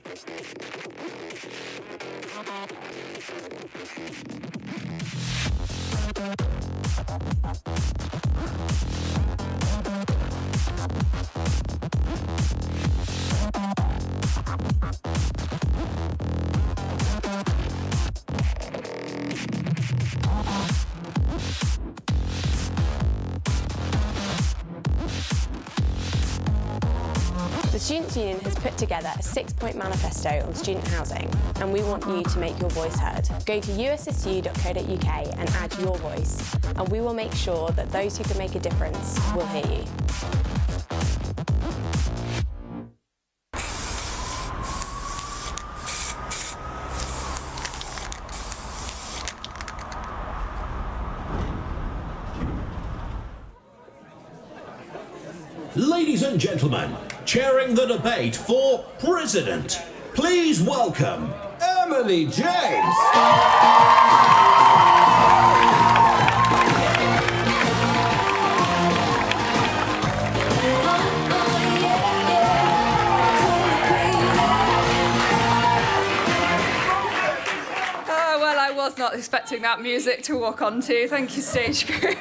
The Students' Union has put together a 6-point manifesto on student housing, and we want you to make your voice heard. Go to ussu.co.uk and add your voice, and we will make sure that those who can make a difference will hear you. Ladies and gentlemen, chairing the debate for President, please welcome Emily James. Well, I was not expecting that music to walk onto. Thank you, stage crew.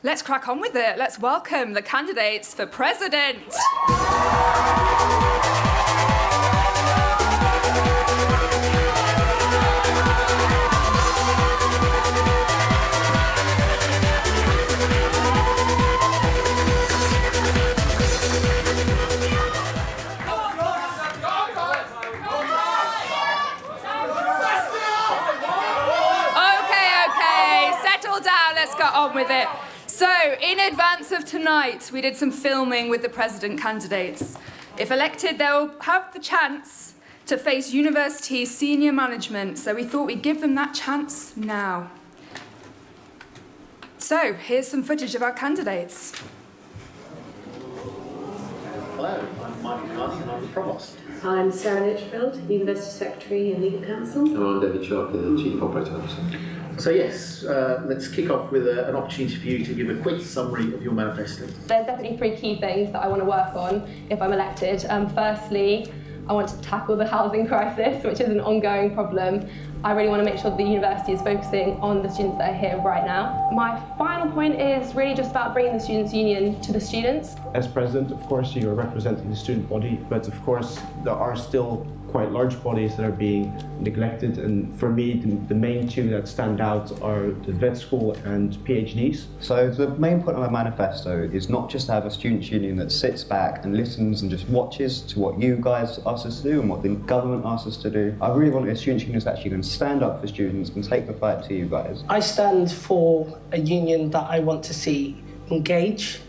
Let's crack on with it. Let's welcome the candidates for president. Okay, settle down. Let's get on with it. So, in advance of tonight, we did some filming with the president candidates. If elected, they'll have the chance to face university senior management, so we thought we'd give them that chance now. So, here's some footage of our candidates. Hello, I'm Michael Carney and I'm the Provost. I'm Sarah Litchfield, University Secretary and Legal Counsel. And I'm David Sharkey, the Chief Operating Officer. So yes, let's kick off with an opportunity for you to give a quick summary of your manifesto. There's definitely 3 key things that I want to work on if I'm elected. Firstly, I want to tackle the housing crisis, which is an ongoing problem. I really want to make sure that the university is focusing on the students that are here right now. My final point is really just about bringing the Students' Union to the students. As president, of course, you're representing the student body, but of course, there are still quite large bodies that are being neglected, and for me, the main 2 that stand out are the vet school and PhDs. So the main point of my manifesto is not just to have a students' union that sits back and listens and just watches to what you guys ask us to do and what the government asks us to do. I really want a students' union that's actually going to stand up for students and take the fight to you guys. I stand for a union that I want to see engage,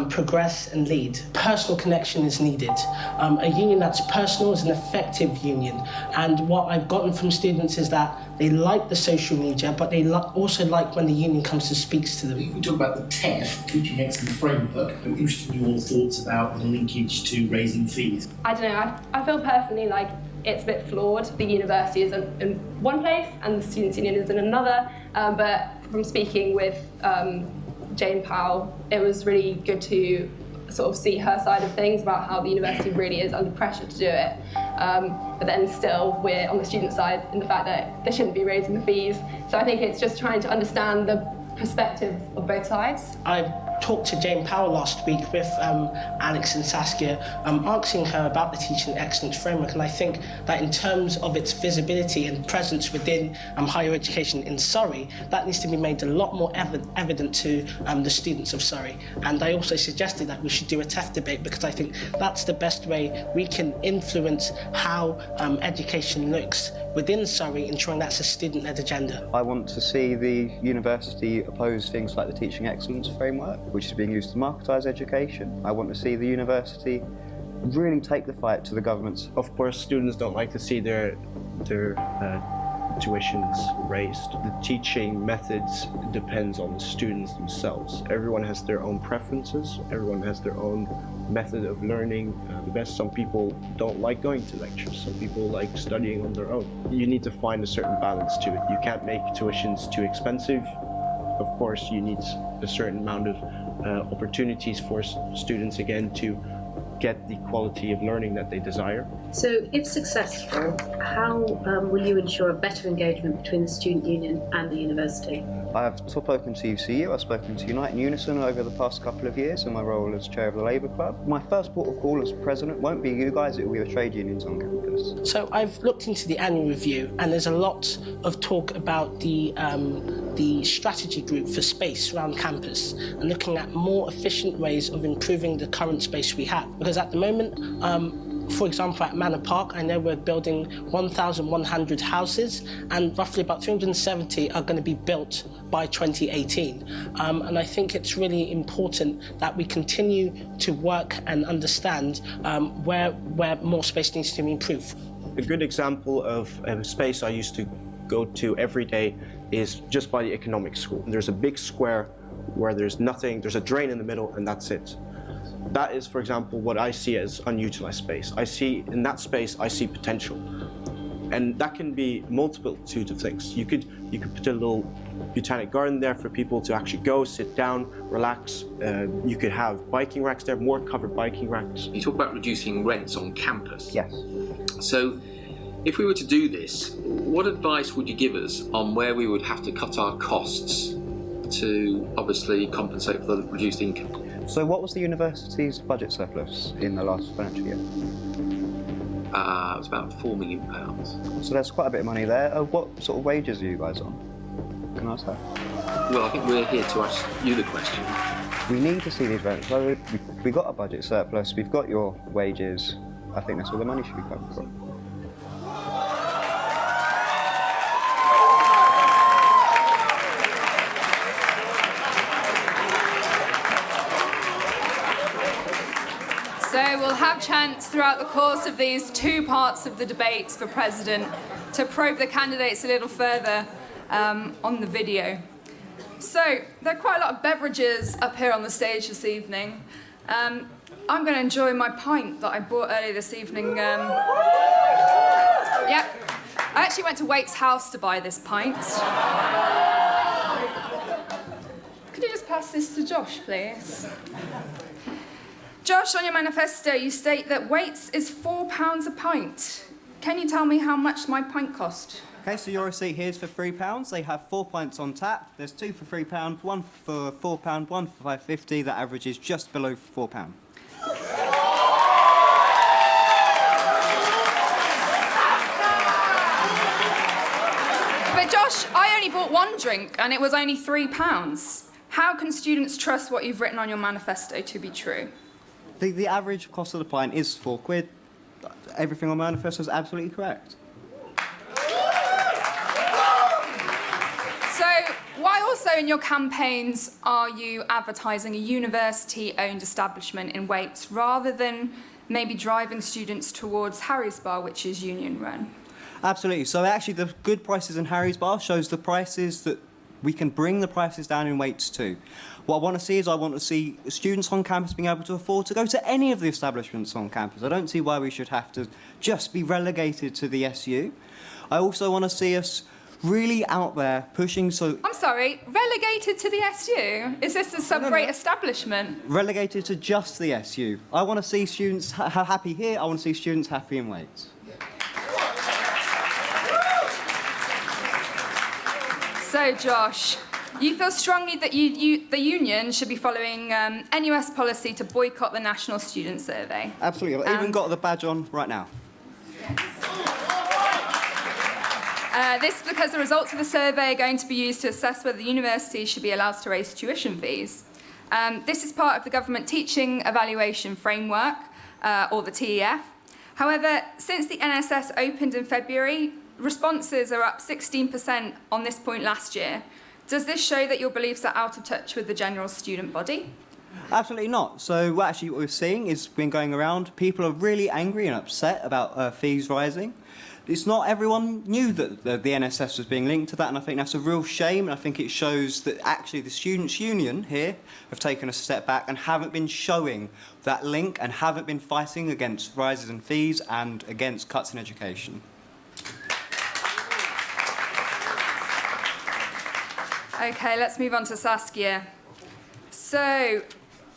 progress and lead. Personal connection is needed. A union that's personal is an effective union. And what I've gotten from students is that they like the social media, but they also like when the union comes to speak to them. We talk about the TEF, Teaching Excellence Framework. I'm interested in your thoughts about the linkage to raising fees. I don't know, I feel personally like it's a bit flawed. The university is in one place and the Students' Union is in another, but from speaking with Jane Powell, it was really good to sort of see her side of things about how the university really is under pressure to do it. But then still, we're on the student side in the fact that they shouldn't be raising the fees. So I think it's just trying to understand the perspective of both sides. I talked to Jane Powell last week with Alex and Saskia, asking her about the Teaching Excellence Framework, and I think that in terms of its visibility and presence within higher education in Surrey, that needs to be made a lot more evident to the students of Surrey. And I also suggested that we should do a TEF debate because I think that's the best way we can influence how education looks within Surrey, ensuring that's a student-led agenda. I want to see the university oppose things like the Teaching Excellence Framework, which is being used to marketise education. I want to see the university really take the fight to the governments. Of course, students don't like to see their tuitions raised. The teaching methods depends on the students themselves. Everyone has their own preferences. Everyone has their own method of learning the best. Some people don't like going to lectures. Some people like studying on their own. You need to find a certain balance to it. You can't make tuitions too expensive. Of course, you need a certain amount of opportunities for students, again, to get the quality of learning that they desire. So, if successful, how will you ensure a better engagement between the student union and the university? I've spoken to UCU, I've spoken to Unite and Unison over the past couple of years in my role as chair of the Labour Club. My first port of call as president won't be you guys, it will be the trade unions on campus. So I've looked into the annual review, and there's a lot of talk about the strategy group for space around campus and looking at more efficient ways of improving the current space we have. Because at the moment, for example, at Manor Park, I know we're building 1,100 houses, and roughly about 370 are going to be built by 2018. And I think it's really important that we continue to work and understand where more space needs to be improved. A good example of a space I used to go to every day is just by the economics school. There's a big square where there's nothing, there's a drain in the middle, and that's it. That is, for example, what I see as unutilized space. In that space, I see potential. And that can be multitude of things. You could put a little botanic garden there for people to actually go, sit down, relax. You could have biking racks there, more covered biking racks. You talk about reducing rents on campus. Yes. So, if we were to do this, what advice would you give us on where we would have to cut our costs to obviously compensate for the reduced income? So what was the university's budget surplus in the last financial year? It was about £4 million. So there's quite a bit of money there. What sort of wages are you guys on? Can I ask that? Well, I think we're here to ask you the question. We need to see these rents. So we've got a budget surplus, we've got your wages. I think that's where the money should be coming from. So we'll have chance throughout the course of these two parts of the debates for president to probe the candidates a little further on the video. So there are quite a lot of beverages up here on the stage this evening. I'm going to enjoy my pint that I bought earlier this evening. I actually went to Waite's house to buy this pint. Could you just pass this to Josh, please? Josh, on your manifesto, you state that Waite's is £4 a pint. Can you tell me how much my pint cost? Okay, so your receipt here is for £3. They have 4 pints on tap. There's 2 for £3, 1 for £4, 1 for £5.50. That average is just below £4. But Josh, I only bought one drink and it was only £3. How can students trust what you've written on your manifesto to be true? The average cost of the pint is £4. Everything on manifesto is absolutely correct. So, why also in your campaigns are you advertising a university-owned establishment in Waits rather than maybe driving students towards Harry's Bar, which is union-run? Absolutely. So actually the good prices in Harry's Bar shows the prices that we can bring the prices down in Waits too. What I want to see is I want to see students on campus being able to afford to go to any of the establishments on campus. I don't see why we should have to just be relegated to the SU. I also want to see us really out there pushing so... I'm sorry, relegated to the SU? Is this some great establishment? Relegated to just the SU. I want to see students happy here, I want to see students happy in Waits. So, Josh, you feel strongly that the union should be following NUS policy to boycott the National Student Survey? Absolutely. I've even got the badge on right now. This is because the results of the survey are going to be used to assess whether the university should be allowed to raise tuition fees. This is part of the Government Teaching Evaluation Framework, or the TEF. However, since the NSS opened in February, responses are up 16% on this point last year. Does this show that your beliefs are out of touch with the general student body? Absolutely not. So actually what we're seeing is been going around, people are really angry and upset about fees rising. It's not everyone knew that the NSS was being linked to that, and I think that's a real shame, and I think it shows that actually the Students' Union here have taken a step back and haven't been showing that link and haven't been fighting against rises in fees and against cuts in education. Okay, let's move on to Saskia. So,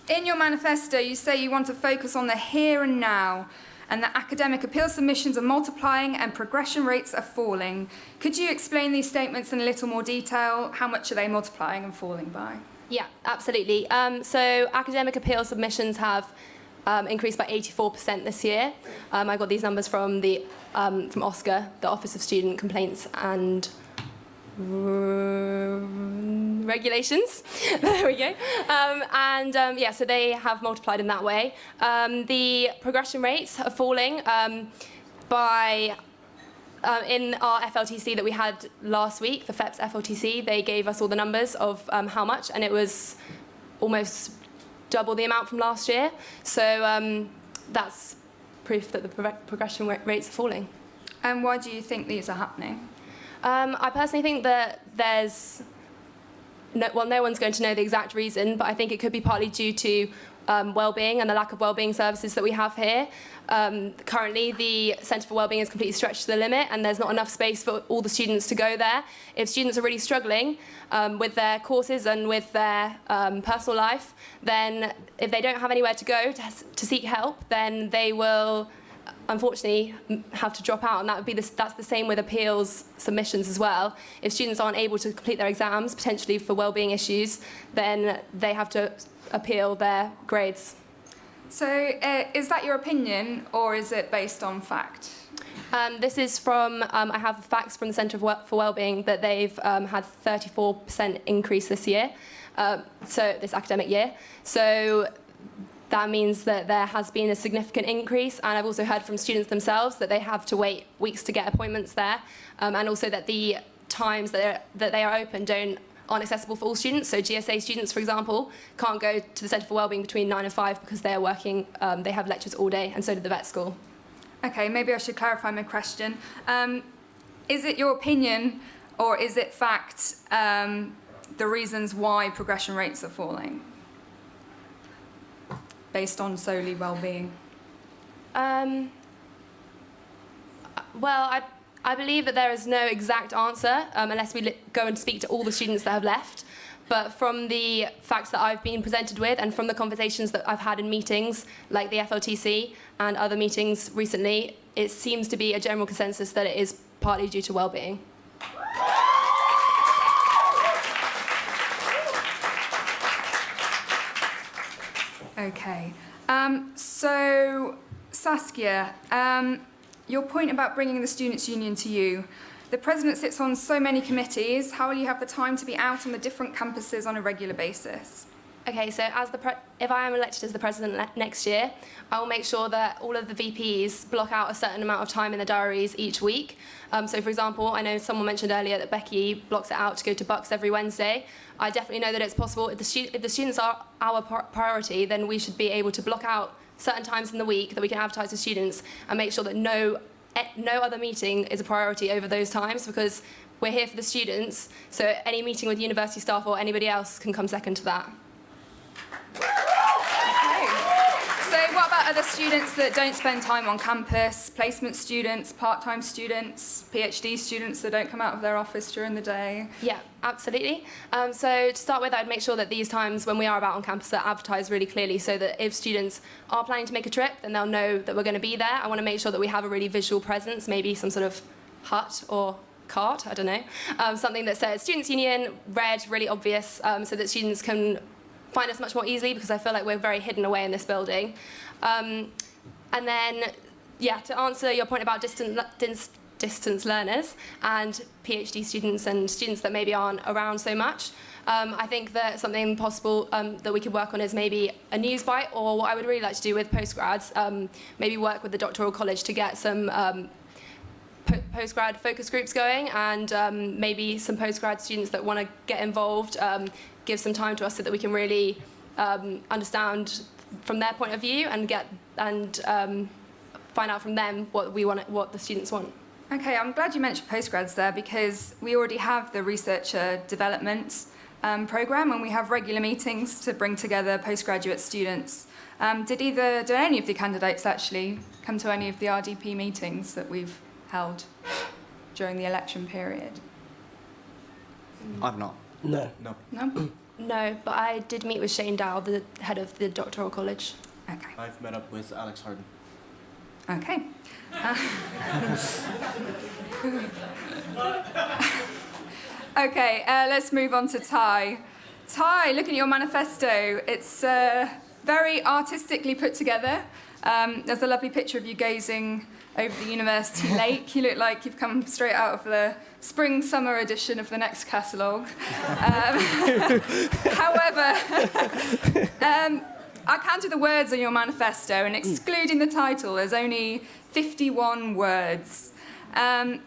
In your manifesto, you say you want to focus on the here and now, and that academic appeal submissions are multiplying and progression rates are falling. Could you explain these statements in a little more detail? How much are they multiplying and falling by? Yeah, absolutely. So academic appeal submissions have increased by 84% this year. I got these numbers from from OSCAR, the Office of Student Complaints and Regulations. There we go. Yeah, so they have multiplied in that way. The progression rates are falling by. In our FLTC that we had last week, the FEPS FLTC, they gave us all the numbers of how much, and it was almost double the amount from last year. So that's proof that the progression rates are falling. And why do you think these are happening? I personally think that there's... no one's going to know the exact reason, but I think it could be partly due to wellbeing and the lack of wellbeing services that we have here. Currently, the Centre for Wellbeing is completely stretched to the limit, and there's not enough space for all the students to go there. If students are really struggling with their courses and with their personal life, then if they don't have anywhere to go to seek help, then they will unfortunately have to drop out, and that's the same with appeals submissions as well. If students aren't able to complete their exams, potentially for wellbeing issues, then they have to appeal their grades. So is that your opinion, or is it based on fact? This is from, I have facts from the Centre for Wellbeing that they've had 34% increase this year, so this academic year. So that means that there has been a significant increase, and I've also heard from students themselves that they have to wait weeks to get appointments there, and also that the times that they are open aren't accessible for all students. So GSA students, for example, can't go to the Centre for Wellbeing between 9 and 5 because they're working, they have lectures all day, and so did the vet school. Okay, maybe I should clarify my question. Is it your opinion, or is it fact, the reasons why progression rates are falling? Based on solely well-being? Well, I believe that there is no exact answer unless we go and speak to all the students that have left. But from the facts that I've been presented with, and from the conversations that I've had in meetings like the FLTC and other meetings recently, it seems to be a general consensus that it is partly due to well-being. Okay. So, Saskia, your point about bringing the Students' Union to you. The President sits on so many committees. How will you have the time to be out on the different campuses on a regular basis? Okay, so if I am elected as the President next year, I will make sure that all of the VPs block out a certain amount of time in their diaries each week. So, for example, I know someone mentioned earlier that Becky blocks it out to go to Bucks every Wednesday. I definitely know that it's possible. If the students are our priority, then we should be able to block out certain times in the week that we can advertise to students and make sure that no other meeting is a priority over those times, because we're here for the students, so any meeting with university staff or anybody else can come second to that. Okay. So what about other students that don't spend time on campus, placement students, part-time students, PhD students that don't come out of their office during the day? Yeah, absolutely. So to start with, I'd make sure that these times when we are about on campus are advertised really clearly, so that if students are planning to make a trip, then they'll know that we're going to be there. I want to make sure that we have a really visual presence, maybe some sort of hut or cart, I don't know, something that says Students' Union, red, really obvious, so that students can find us much more easily, because I feel like we're very hidden away in this building. And then, yeah, to answer your point about distance learners and PhD students and students that maybe aren't around so much, I think that something possible that we could work on is maybe a news bite, or what I would really like to do with postgrads, maybe work with the doctoral college to get some postgrad focus groups going, and maybe some postgrad students that want to get involved, give some time to us so that we can really understand from their point of view and find out from them what the students want. Okay, I'm glad you mentioned postgrads there, because we already have the researcher development programme, and we have regular meetings to bring together postgraduate students. Did any of the candidates actually come to any of the RDP meetings that we've held during the election period? I've not. No. No? No, but I did meet with Shane Dow, the head of the doctoral college. Okay. I've met up with Alex Harden. Okay. Okay, let's move on to Ty. Ty, looking at your manifesto, it's very artistically put together. There's a lovely picture of you gazing over the university lake. You look like you've come straight out of the spring-summer edition of the next catalogue. However, I counted the words on your manifesto, and excluding the title, there's only 51 words. And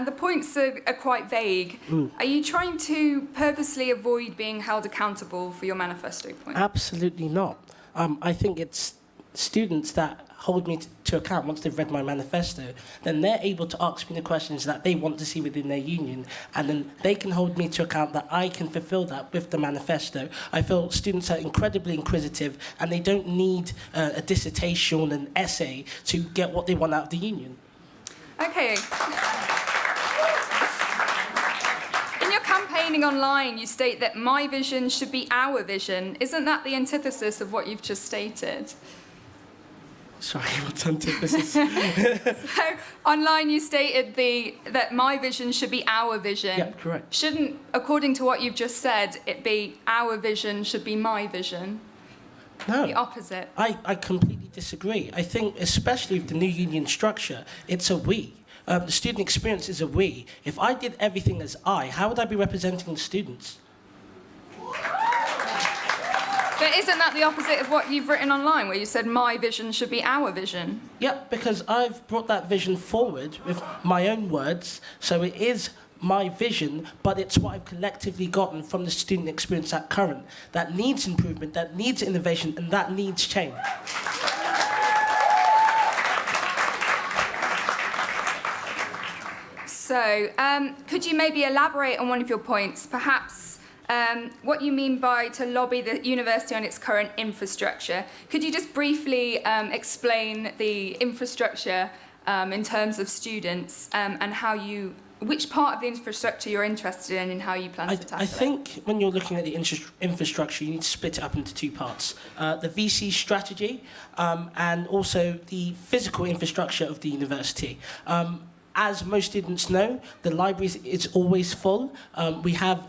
the points are quite vague. Are you trying to purposely avoid being held accountable for your manifesto points? Absolutely not. I think it's students that hold me to account once they've read my manifesto. Then they're able to ask me the questions that they want to see within their union, and then they can hold me to account that I can fulfil that with the manifesto. I feel students are incredibly inquisitive, and they don't need a dissertation and essay to get what they want out of the union. Okay. In your campaigning online, you state that my vision should be our vision. Isn't that the antithesis of what you've just stated? Sorry, what's antithesis? So, online you stated that my vision should be our vision. Yeah, correct. Shouldn't, according to what you've just said, it be our vision should be my vision? No. The opposite. I completely disagree. I think, especially with the new union structure, it's a we. The student experience is a we. If I did everything as I, how would I be representing the students? But isn't that the opposite of what you've written online, where you said my vision should be our vision? Yep, because I've brought that vision forward with my own words, so it is my vision, but it's what I've collectively gotten from the student experience at current that needs improvement, that needs innovation, and that needs change. So, could you maybe elaborate on one of your points, perhaps what you mean by to lobby the university on its current infrastructure? Could you just briefly explain the infrastructure in terms of students and which part of the infrastructure you're interested in and how you plan to tackle it? I think when you're looking at the infrastructure, you need to split it up into two parts. The VC strategy and also the physical infrastructure of the university. As most students know, the library is always full. We have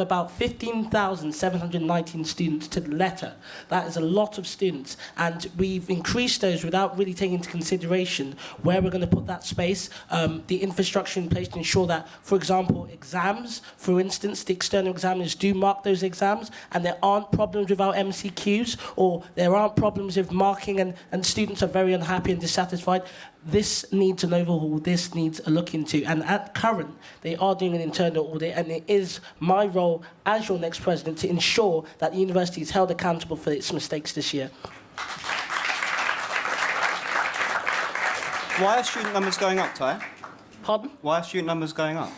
about 15,719 students to the letter. That is a lot of students, and we've increased those without really taking into consideration where we're going to put that space, the infrastructure in place to ensure that, for example, exams, for instance, the external examiners do mark those exams, and there aren't problems with our MCQs, or there aren't problems with marking, and students are very unhappy and dissatisfied. This needs an overhaul, this needs a look into. And at current, they are doing an internal audit, and it is my role as your next president to ensure that the university is held accountable for its mistakes this year. Why are student numbers going up, Ty? Pardon? Why are student numbers going up?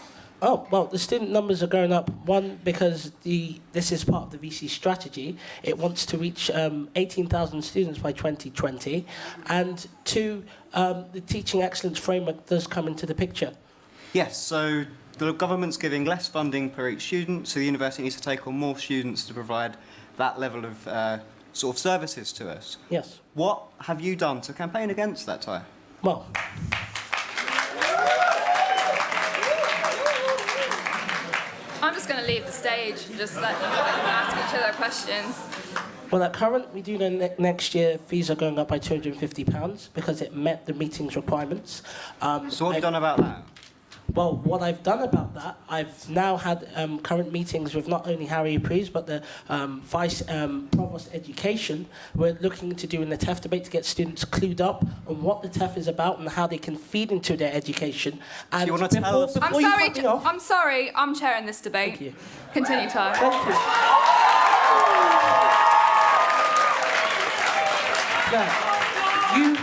Oh, well, the student numbers are going up, one, because this is part of the VC strategy. It wants to reach 18,000 students by 2020. And two, the teaching excellence framework does come into the picture. Yes, so the government's giving less funding per each student, so the university needs to take on more students to provide that level of sort of services to us. Yes. What have you done to campaign against that, Ty? Well, I'm just going to leave the stage and just let you ask each other questions. well, at current, we do know next year fees are going up by £250 because it met the meeting's requirements. So what have you done about that? Well, what I've done about that, I've now had current meetings with not only Harry Priest, but the Vice Provost Education. We're looking to do the TEF debate to get students clued up on what the TEF is about and how they can feed into their education. And so you want to tell us? I'm sorry, I'm chairing this debate. Thank you. Continue, Ty. Thank you. Now,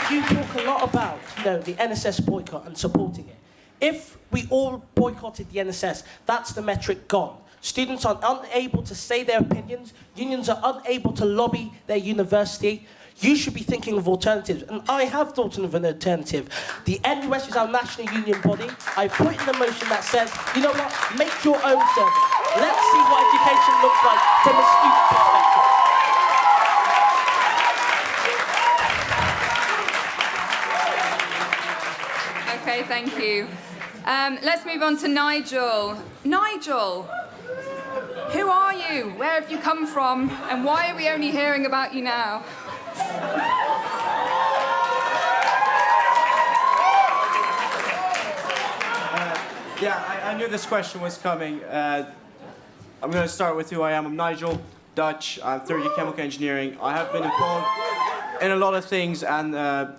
you talk a lot about the NSS boycott and supporting it. If we all boycotted the NSS, that's the metric gone. Students are unable to say their opinions. Unions are unable to lobby their university. You should be thinking of alternatives. And I have thought of an alternative. The NUS is our national union body. I put in a motion that says, you know what, make your own service. let's see what education looks like from a student perspective. Okay, thank you. Let's move on to Nigel. Nigel, who are you? Where have you come from? And why are we only hearing about you now? I knew this question was coming. I'm going to start with who I am. I'm Nigel, Dutch. I'm third year chemical engineering. I have been involved in a lot of things, and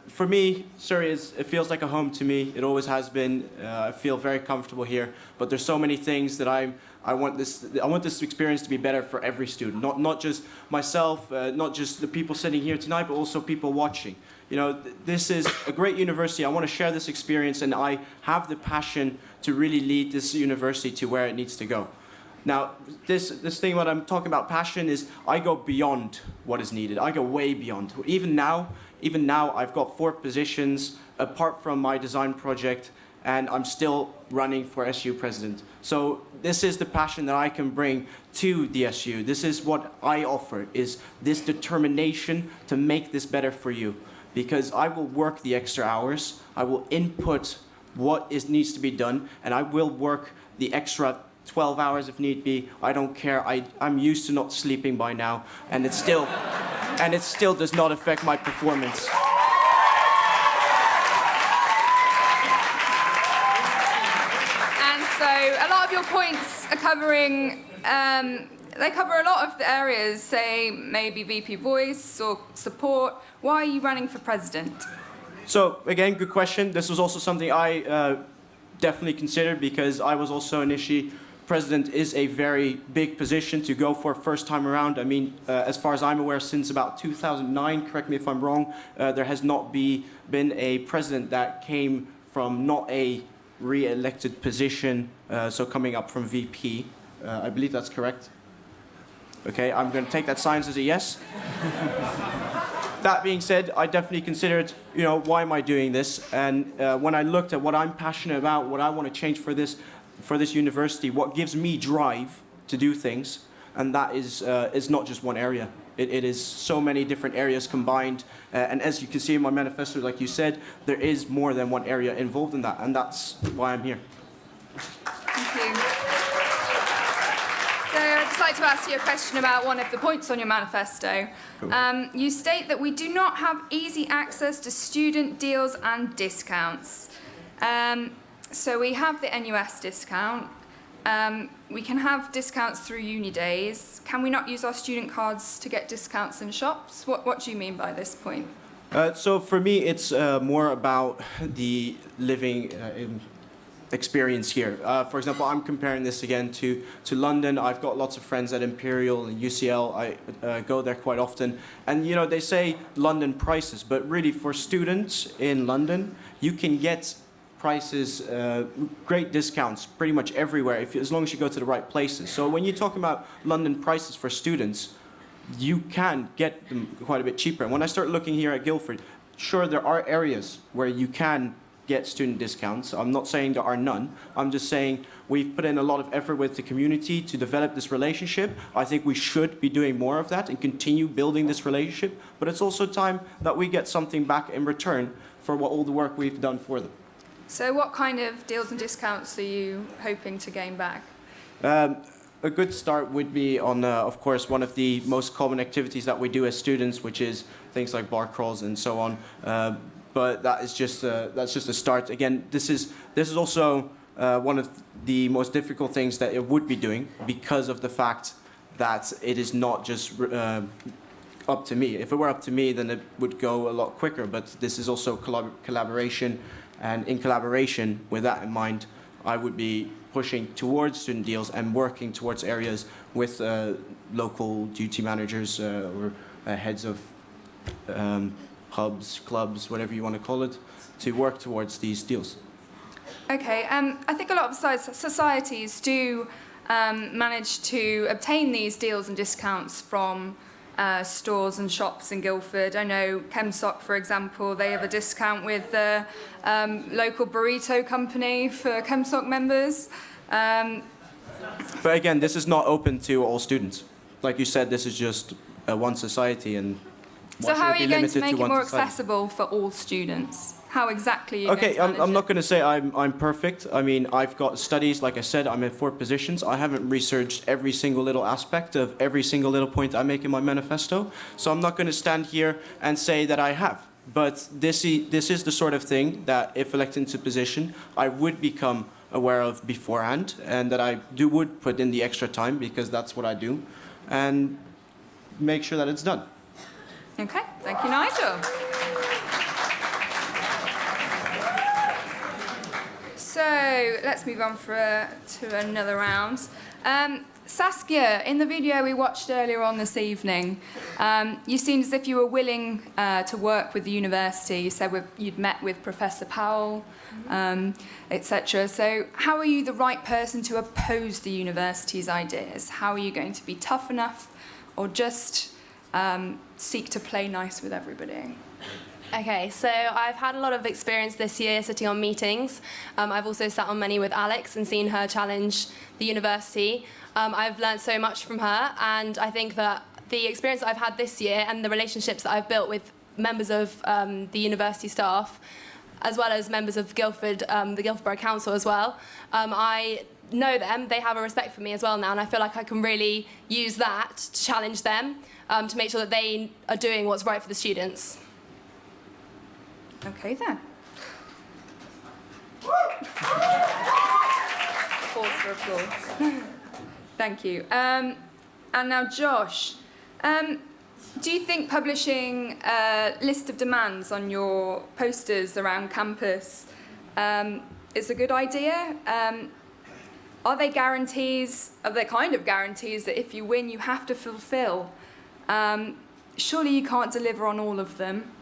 for me, Surrey it feels like a home to me. It always has been. I feel very comfortable here. But there's so many things that I want this experience to be better for every student, not just myself, not just the people sitting here tonight, but also people watching. You know, this is a great university. I want to share this experience, and I have the passion to really lead this university to where it needs to go. Now, this thing, what I'm talking about passion is I go beyond what is needed. I go way beyond. Even now, I've got 4 positions apart from my design project, and I'm still running for SU president. So this is the passion that I can bring to the SU. This is what I offer, is this determination to make this better for you. Because I will work the extra hours, I will input what needs to be done, and I will work the extra 12 hours if need be. I don't care. I'm used to not sleeping by now, and it still does not affect my performance. And so a lot of your points are covering, they cover a lot of the areas, say maybe VP voice or support. Why are you running for president? So again, good question. This was also something I definitely considered, because I was also initially, president is a very big position to go for first time around. I mean, as far as I'm aware, since about 2009, correct me if I'm wrong, there has not been a president that came from not a re-elected position, so coming up from VP. I believe that's correct. Okay, I'm going to take that silence as a yes. That being said, I definitely considered, why am I doing this? And when I looked at what I'm passionate about, what I want to change for this university, what gives me drive to do things, and that is not just one area. It is so many different areas combined. And as you can see in my manifesto, like you said, there is more than one area involved in that, and that's why I'm here. Thank you. So I'd just like to ask you a question about one of the points on your manifesto. Cool. You state that we do not have easy access to student deals and discounts. So we have the NUS discount. We can have discounts through uni days. Can we not use our student cards to get discounts in shops? What do you mean by this point? So for me, it's more about the living experience here. For example, I'm comparing this again to London. I've got lots of friends at Imperial and UCL. I go there quite often. And, they say London prices, but really for students in London, you can get prices, great discounts pretty much everywhere, as long as you go to the right places. So when you're talking about London prices for students, you can get them quite a bit cheaper. And when I start looking here at Guildford, sure, there are areas where you can get student discounts. I'm not saying there are none. I'm just saying we've put in a lot of effort with the community to develop this relationship. I think we should be doing more of that and continue building this relationship. But it's also time that we get something back in return for all the work we've done for them. So what kind of deals and discounts are you hoping to gain back? A good start would be on, of course, one of the most common activities that we do as students, which is things like bar crawls and so on. But that's just a start. Again, this is also one of the most difficult things that it would be doing, because of the fact that it is not just up to me. If it were up to me, then it would go a lot quicker. But this is also collaboration. And in collaboration, with that in mind, I would be pushing towards student deals and working towards areas with local duty managers or heads of hubs, clubs, whatever you want to call it, to work towards these deals. Okay, I think a lot of societies do manage to obtain these deals and discounts from stores and shops in Guildford. I know Chemsoc, for example, they have a discount with the local burrito company for Chemsoc members. But again, this is not open to all students. Like you said, this is just one society, and So how are you going to make it more society? accessible for all students? How exactly are you going Okay, to manage I'm it? not going to say I'm perfect. I mean, I've got studies, like I said, I'm in 4 positions. I haven't researched every single little aspect of every single little point I make in my manifesto. So I'm not going to stand here and say that I have. But this is the sort of thing that, if elected into position, I would become aware of beforehand, and that I would put in the extra time, because that's what I do, and make sure that it's done. Okay, thank you, Nigel. So let's move on to another round. Saskia, in the video we watched earlier on this evening, you seemed as if you were willing to work with the university. You said you'd met with Professor Powell, etc. So how are you the right person to oppose the university's ideas? How are you going to be tough enough, or just seek to play nice with everybody? Okay, so I've had a lot of experience this year sitting on meetings. I've also sat on many with Alex and seen her challenge the university. I've learned so much from her, and I think that the experience that I've had this year and the relationships that I've built with members of the university staff, as well as members of Guildford, the Guildford Borough Council as well, I know them, they have a respect for me as well now, and I feel like I can really use that to challenge them, to make sure that they are doing what's right for the students. Okay then. Pause for applause. Thank you. And now Josh, do you think publishing a list of demands on your posters around campus is a good idea? Are they guarantees, are they kind of guarantees that if you win you have to fulfill? Surely you can't deliver on all of them.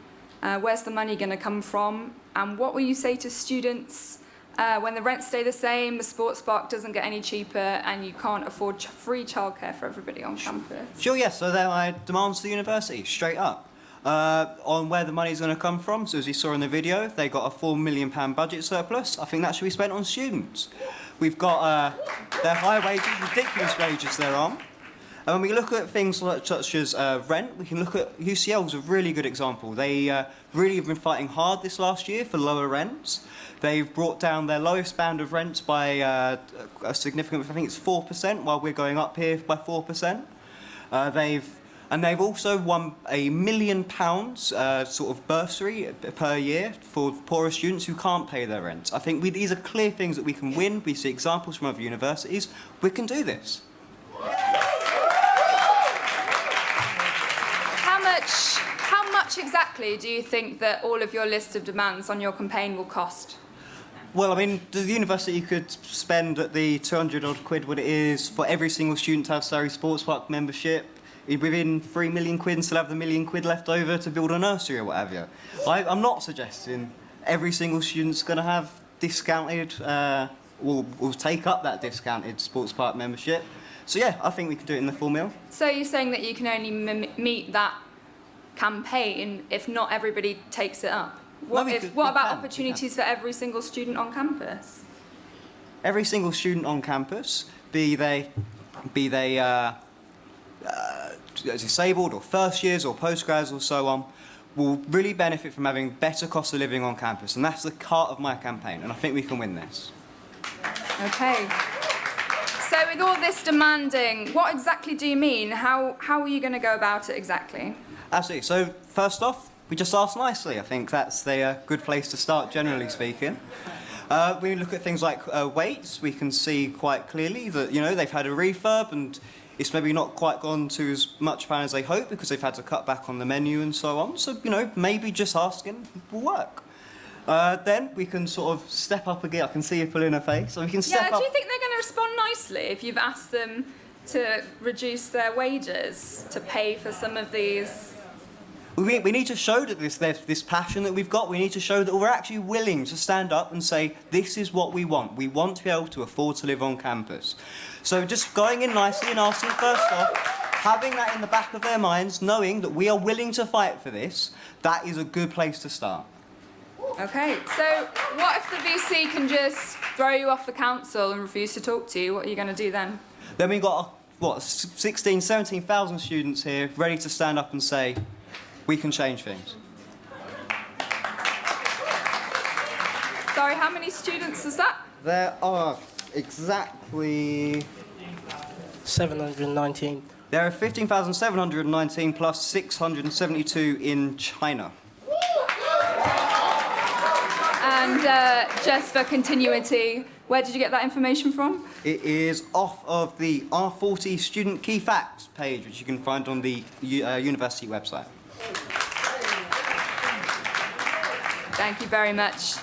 Where's the money going to come from? And what will you say to students when the rents stay the same, the sports park doesn't get any cheaper, and you can't afford free childcare for everybody on campus? Sure, yes. So there are demands to the university, straight up. On where the money's going to come from, so as you saw in the video, they got a £4 million budget surplus. I think that should be spent on students. We've got their high wages, ridiculous wages they're on. And when we look at things such as rent, we can look at UCL as a really good example. They really have been fighting hard this last year for lower rents. They've brought down their lowest band of rents by a significant, I think it's 4%, while we're going up here by 4%. They've also won £1 million sort of bursary per year for poorer students who can't pay their rent. I think these are clear things that we can win. We see examples from other universities. We can do this. How much exactly do you think that all of your list of demands on your campaign will cost? Well, I mean, the university could spend at the 200 odd quid what it is for every single student to have Surrey Sports Park membership, within 3 million quid, and still have the £1 million left over to build a nursery or what have you. I'm not suggesting every single student's going to have discounted, will take up that discounted sports park membership. So yeah, I think we can do it in the full meal. So you're saying that you can only meet that campaign if not everybody takes it up? What about opportunities for every single student on campus? Every single student on campus, be they disabled or first years or postgrads or so on, will really benefit from having better cost of living on campus, and that's the heart of my campaign, and I think we can win this. Okay. So with all this demanding, what exactly do you mean? How are you going to go about it exactly? Absolutely. So first off, we just ask nicely. I think that's the good place to start, generally speaking. When we look at things like weights, we can see quite clearly that, they've had a refurb and it's maybe not quite gone to as much plan as they hoped because they've had to cut back on the menu and so on. So, maybe just asking will work. Then we can sort of step up again. I can see you pulling a face. So we can step up. Do you think they're going to respond nicely if you've asked them to reduce their wages to pay for some of these? We need to show that this passion that we've got, we need to show that we're actually willing to stand up and say, this is what we want. We want to be able to afford to live on campus. So just going in nicely and asking first off, having that in the back of their minds, knowing that we are willing to fight for this, that is a good place to start. Okay, so what if the VC can just throw you off the council and refuse to talk to you? What are you going to do then? Then we've got, 17,000 students here ready to stand up and say, we can change things. Sorry, how many students is that? There are exactly 719. There are 15,719 plus 672 in China. And just for continuity, where did you get that information from? It is off of the R40 Student Key Facts page, which you can find on the university website. Thank you very much.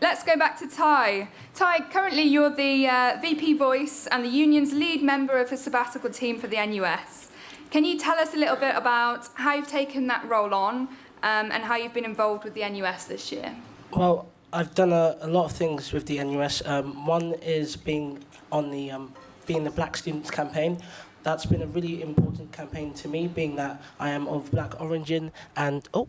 Let's go back to Ty. Ty, currently you're the VP Voice and the union's lead member of the sabbatical team for the NUS. Can you tell us a little bit about how you've taken that role on and how you've been involved with the NUS this year? Well, I've done a lot of things with the NUS. One is being on the Black Students campaign. That's been a really important campaign to me, being that I am of black origin and... Oh,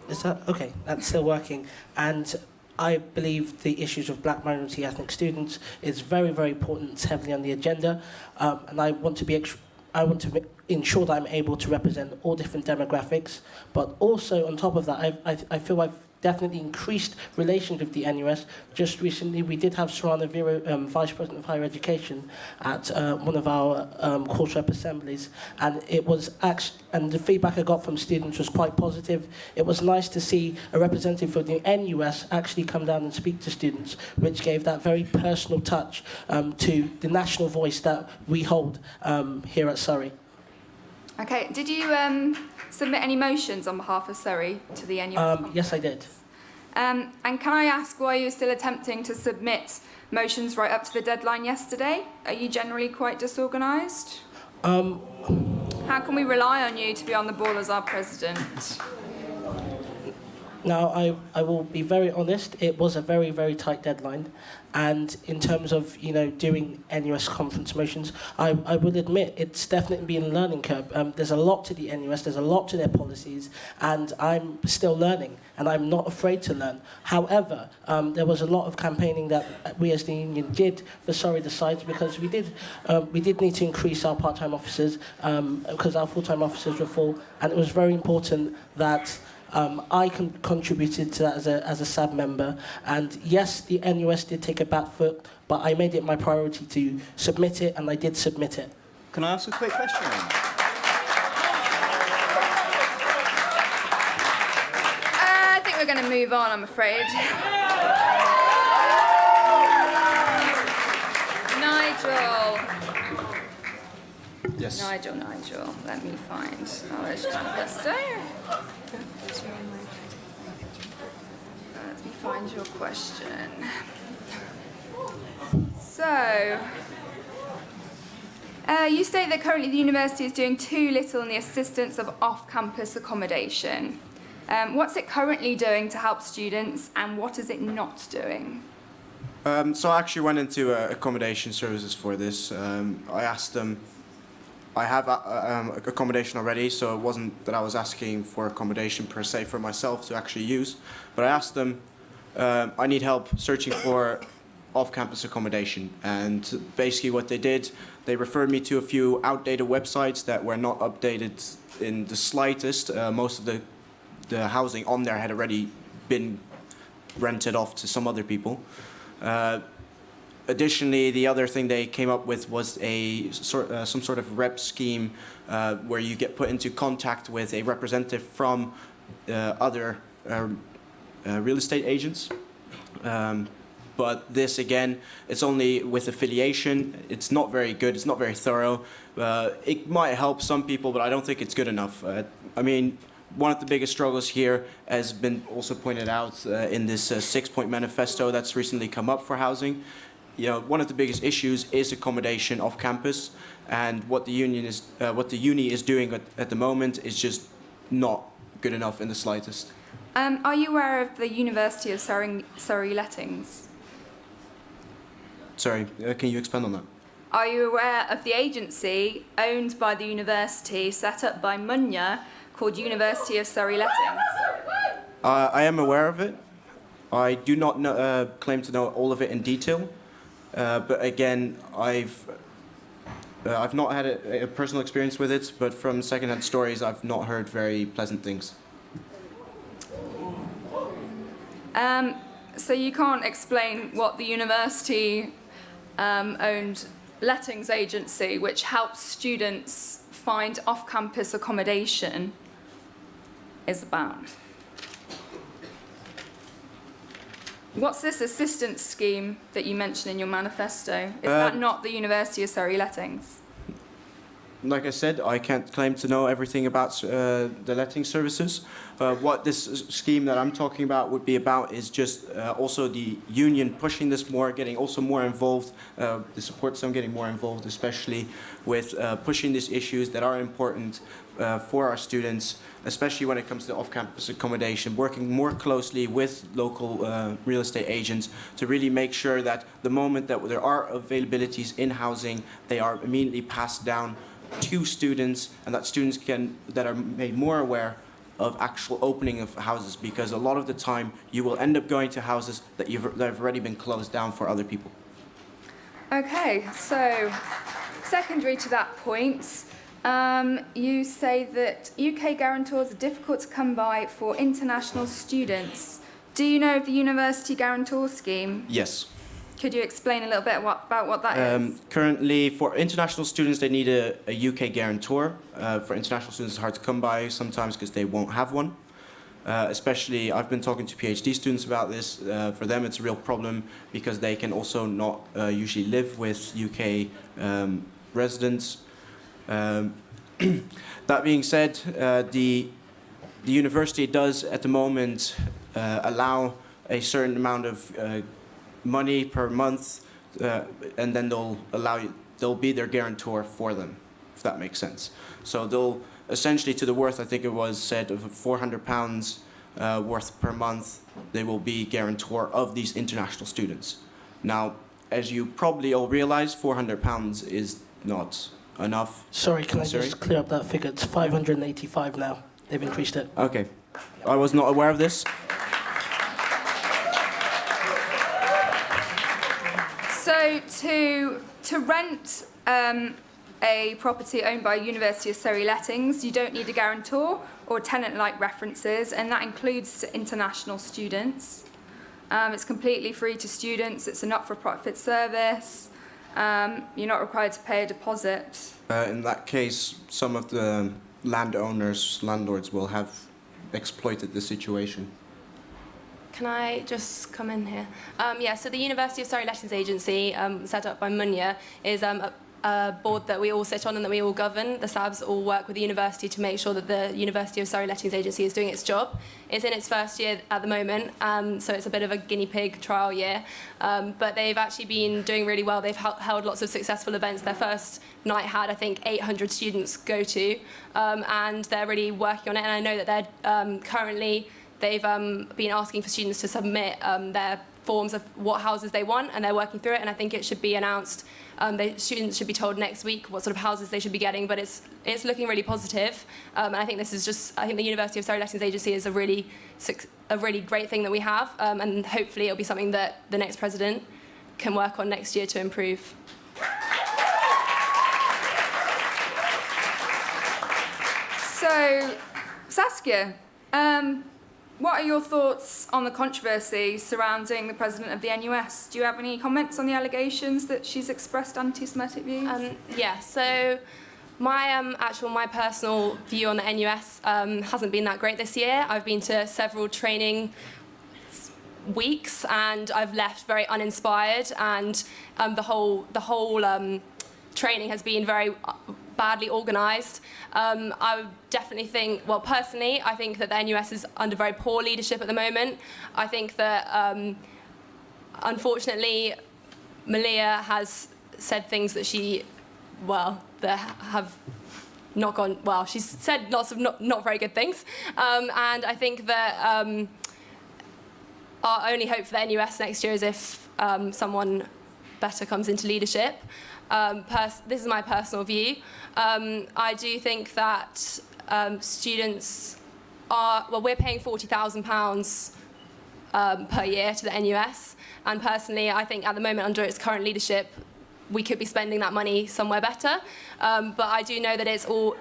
is that... Okay, that's still working. And I believe the issues of black minority ethnic students is very, very important. It's heavily on the agenda. And I want to ensure that I'm able to represent all different demographics. But also, on top of that, I feel I've definitely increased relations with the NUS. Just recently, we did have Sarana Vero, Vice President of Higher Education, at one of our course rep assemblies, and and the feedback I got from students was quite positive. It was nice to see a representative of the NUS actually come down and speak to students, which gave that very personal touch to the national voice that we hold here at Surrey. Okay, did you submit any motions on behalf of Surrey to the NUS? Yes, I did. And can I ask why you're still attempting to submit motions right up to the deadline yesterday? Are you generally quite disorganised? How can we rely on you to be on the ball as our president? Now, I will be very honest, it was a very, very tight deadline. And in terms of, doing NUS conference motions, I will admit it's definitely been a learning curve. There's a lot to the NUS, there's a lot to their policies, and I'm still learning, and I'm not afraid to learn. However, there was a lot of campaigning that we as the union did for SurreyDecides, because we did need to increase our part-time officers, because our full-time officers were full, and it was very important that I contributed to that as a SAB member, and yes, the NUS did take a back foot, but I made it my priority to submit it, and I did submit it. Can I ask a quick question? I think we're going to move on, I'm afraid. Nigel. Yes. Nigel. Let me find Knowledge Manifesto. Let me find your question. So, you state that currently the university is doing too little in the assistance of off-campus accommodation. What's it currently doing to help students, and what is it not doing? So I actually went into accommodation services for this. I asked them, I have accommodation already, so it wasn't that I was asking for accommodation per se for myself to actually use, but I asked them, I need help searching for off-campus accommodation, and basically what they did, they referred me to a few outdated websites that were not updated in the slightest. Most of the housing on there had already been rented off to some other people. Additionally, the other thing they came up with was some sort of rep scheme where you get put into contact with a representative from other real estate agents. But this, again, it's only with affiliation. It's not very good. It's not very thorough. It might help some people, but I don't think it's good enough. I mean, one of the biggest struggles here has been also pointed out in this 6-point manifesto that's recently come up for housing. One of the biggest issues is accommodation off campus, and what the uni is doing at the moment is just not good enough in the slightest. Are you aware of the University of Surrey lettings? Sorry, can you expand on that? Are you aware of the agency owned by the university, set up by Munya, called University of Surrey Lettings? I am aware of it. I do not claim to know all of it in detail, but again, I've not had a personal experience with it, but from secondhand stories, I've not heard very pleasant things. So you can't explain what the university owned lettings agency, which helps students find off-campus accommodation, is about. What's this assistance scheme that you mentioned in your manifesto? Is that not the University of Surrey lettings? Like I said, I can't claim to know everything about the letting services. What this scheme that I'm talking about would be about is just also the union pushing this more, getting also more involved, the support zone getting more involved, especially with pushing these issues that are important for our students, especially when it comes to off-campus accommodation, working more closely with local real estate agents to really make sure that the moment that there are availabilities in housing, they are immediately passed down to students, and that students that are made more aware of actual opening of houses, because a lot of the time you will end up going to houses that have already been closed down for other people. Okay, so secondary to that point, you say that UK guarantors are difficult to come by for international students. Do you know of the University Guarantor Scheme? Yes. Could you explain a little bit about what that is? Currently, for international students, they need a UK guarantor. For international students, it's hard to come by sometimes because they won't have one. Especially, I've been talking to PhD students about this. For them, it's a real problem because they can also not usually live with UK residents. That being said, the university does at the moment allow a certain amount of money per month, and then they'll be their guarantor for them, if that makes sense. So they'll essentially, to the worth, I think it was said, of £400 worth per month, they will be guarantor of these international students. Now, as you probably all realize, £400 is not enough. Sorry, can I just clear up that figure? It's 585 now. They've increased it. Okay. I was not aware of this. So to rent a property owned by University of Surrey lettings, you don't need a guarantor or tenant-like references, and that includes international students. It's completely free to students. It's a not-for-profit service. You're not required to pay a deposit. In that case, some of the landlords will have exploited the situation. Can I just come in here? Yeah, so the University of Surrey Lettings Agency, set up by Munya, is a board that we all sit on and that we all govern. The SABs all work with the university to make sure that the University of Surrey Lettings Agency is doing its job. It's in its first year at the moment, so it's a bit of a guinea pig trial year. But they've actually been doing really well. They've held lots of successful events. Their first night had, I think, 800 students go to, and they're really working on it. And I know that they're currently... They've been asking for students to submit their forms of what houses they want, and they're working through it, and I think it should be announced. Students should be told next week what sort of houses they should be getting, but it's looking really positive. And I think this is just, I think the University of Surrey Lettings Agency is a really great thing that we have, and hopefully it'll be something that the next president can work on next year to improve. So, Saskia, what are your thoughts on the controversy surrounding the president of the NUS? Do you have any comments on the allegations that she's expressed anti-Semitic views? Yeah, so my personal view on the NUS hasn't been that great this year. I've been to several training weeks and I've left very uninspired, and the whole training has been very badly organised. I would definitely think, well, personally, I think that the NUS is under very poor leadership at the moment. I think that, unfortunately, Malia has said things that that have not gone well. She's said lots of not very good things. And I think that our only hope for the NUS next year is if someone better comes into leadership. This is my personal view. I do think that students we're paying £40,000 per year to the NUS, and personally, I think at the moment, under its current leadership, we could be spending that money somewhere better. But I do know that it's all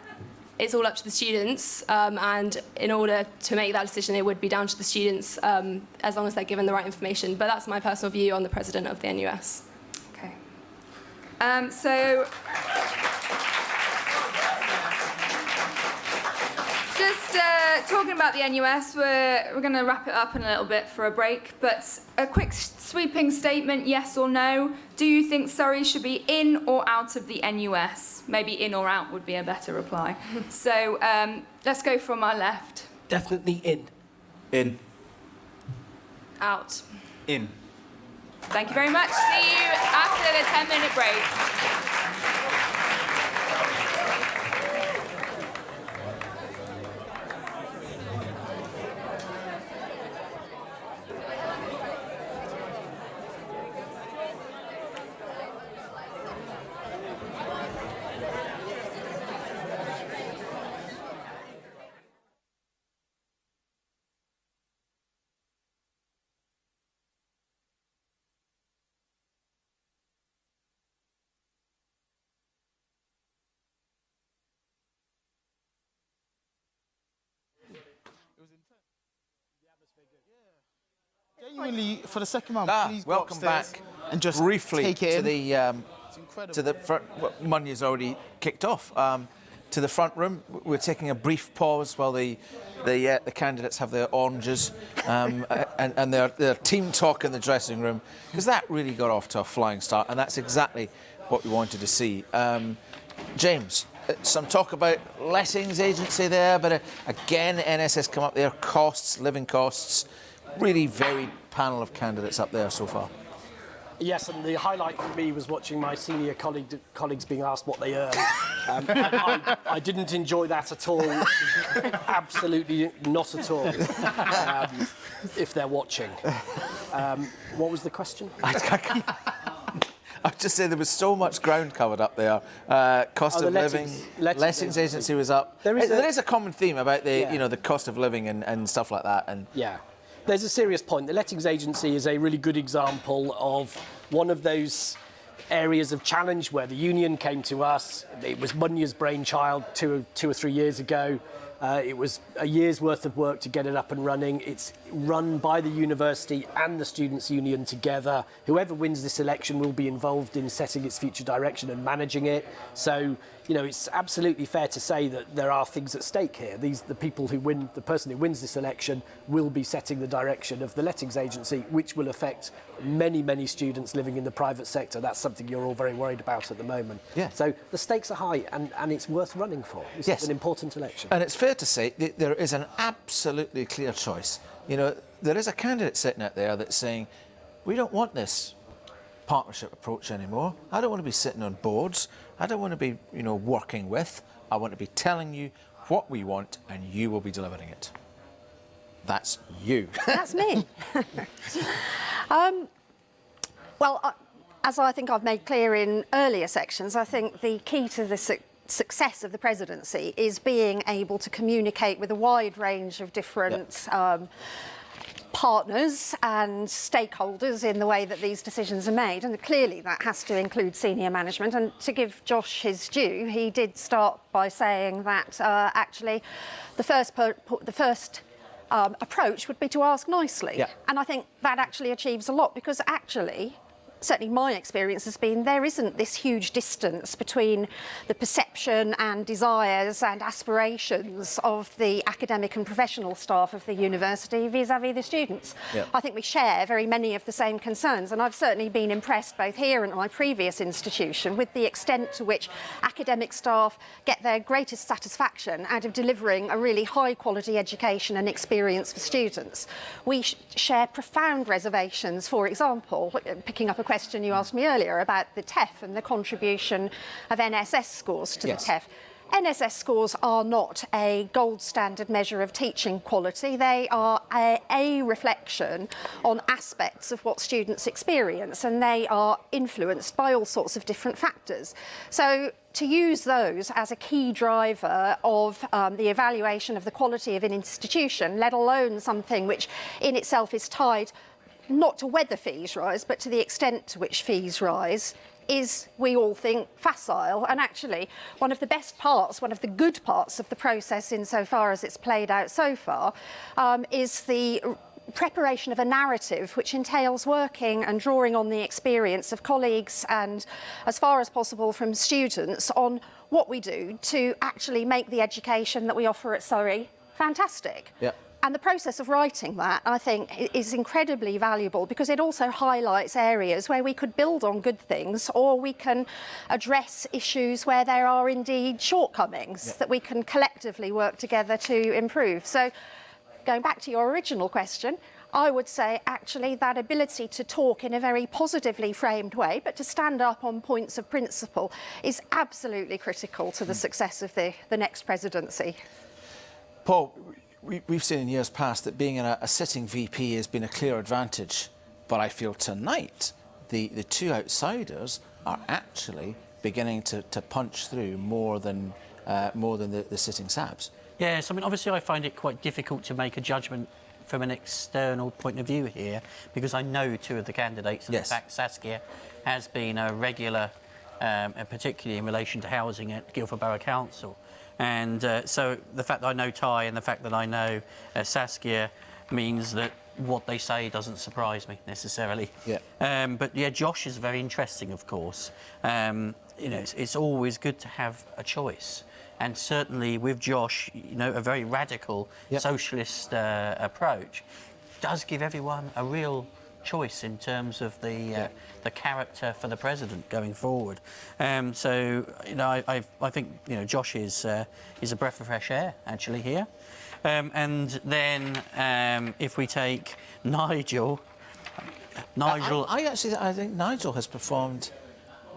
up to the students, and in order to make that decision, it would be down to the students as long as they're given the right information. But that's my personal view on the president of the NUS. Okay. So, just talking about the NUS, we're going to wrap it up in a little bit for a break. But a quick sweeping statement, yes or no. Do you think Surrey should be in or out of the NUS? Maybe in or out would be a better reply. So let's go from our left. Definitely in. In. Out. In. Thank you very much. See you after the 10-minute break. Genuinely, for the second round, please welcome back. And just briefly take it to the front. Well, Money's already kicked off. To the front room, we're taking a brief pause while the candidates have their oranges and their team talk in the dressing room, because that really got off to a flying start, and that's exactly what we wanted to see. James, some talk about lettings agency there, but again, NSS come up there, costs, living costs. Really varied panel of candidates up there so far. Yes, and the highlight for me was watching my senior colleagues being asked what they earn. I didn't enjoy that at all. Absolutely not at all. If they're watching. What was the question? I'd just say there was so much ground covered up there. Cost of living, lettings agency was up. There is a common theme about the cost of living and stuff like that. And yeah. There's a serious point. The lettings agency is a really good example of one of those areas of challenge where the union came to us. It was Munya's brainchild two or 3 years ago. It was a year's worth of work to get it up and running. It's run by the university and the students' union together. Whoever wins this election will be involved in setting its future direction and managing it. So, it's absolutely fair to say that there are things at stake here. The person who wins this election will be setting the direction of the lettings agency, which will affect many, many students living in the private sector. That's something you're all very worried about at the moment. Yeah. So the stakes are high and it's worth running for. It's an important election. And it's fair to say that there is an absolutely clear choice. There is a candidate sitting out there that's saying, we don't want this partnership approach anymore. I don't want to be sitting on boards. I don't want to be, working with. I want to be telling you what we want and you will be delivering it. That's you. That's me. As I think I've made clear in earlier sections, I think the key to the success of the presidency is being able to communicate with a wide range of different partners and stakeholders in the way that these decisions are made, and clearly that has to include senior management. And to give Josh his due, he did start by saying that actually the first approach would be to ask nicely, and I think that actually achieves a lot, because actually, certainly my experience has been, there isn't this huge distance between the perception and desires and aspirations of the academic and professional staff of the university vis-à-vis the students. I think we share very many of the same concerns, and I've certainly been impressed both here and at my previous institution with the extent to which academic staff get their greatest satisfaction out of delivering a really high quality education and experience for students. We share profound reservations, for example, picking up a question you asked me earlier about the TEF and the contribution of NSS scores to the TEF. NSS scores are not a gold standard measure of teaching quality. They are a reflection on aspects of what students experience, and they are influenced by all sorts of different factors. So to use those as a key driver of the evaluation of the quality of an institution, let alone something which in itself is tied not to whether fees rise, but to the extent to which fees rise, is, we all think, facile. And actually, one of the best parts, one of the good parts of the process insofar as it's played out so far, is the preparation of a narrative which entails working and drawing on the experience of colleagues and, as far as possible, from students on what we do to actually make the education that we offer at Surrey fantastic. Yeah. And the process of writing that, I think, is incredibly valuable because it also highlights areas where we could build on good things, or we can address issues where there are indeed shortcomings that we can collectively work together to improve. So, going back to your original question, I would say actually that ability to talk in a very positively framed way, but to stand up on points of principle, is absolutely critical to the success of the next presidency. Paul, we've seen in years past that being a sitting VP has been a clear advantage, but I feel tonight the two outsiders are actually beginning to punch through more than the sitting SABs. Yes, I mean, obviously I find it quite difficult to make a judgment from an external point of view here, because I know two of the candidates, and in fact Saskia has been a regular, particularly in relation to housing at Guildford Borough Council. And so the fact that I know Ty and the fact that I know Saskia means that what they say doesn't surprise me necessarily. Yeah. But yeah, Josh is very interesting, of course. You know, it's always good to have a choice. And certainly with Josh, you know, a very radical socialist approach does give everyone a real choice in terms of the character for the president going forward. So you know, I think, you know, Josh is a breath of fresh air actually here. And then if we take Nigel, I think Nigel has performed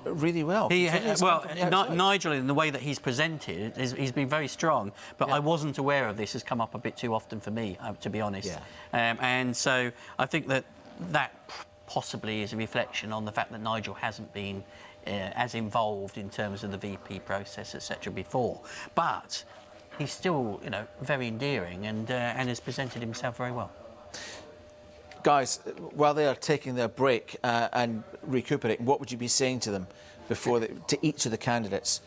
really well. Nigel, in the way that he's presented, he's been very strong, but I wasn't aware of this. Has come up a bit too often for me, to be honest. And so I think that possibly is a reflection on the fact that Nigel hasn't been as involved in terms of the VP process, etc. before. But he's still, you know, very endearing and has presented himself very well. Guys, while they are taking their break and recuperating, what would you be saying to them to each of the candidates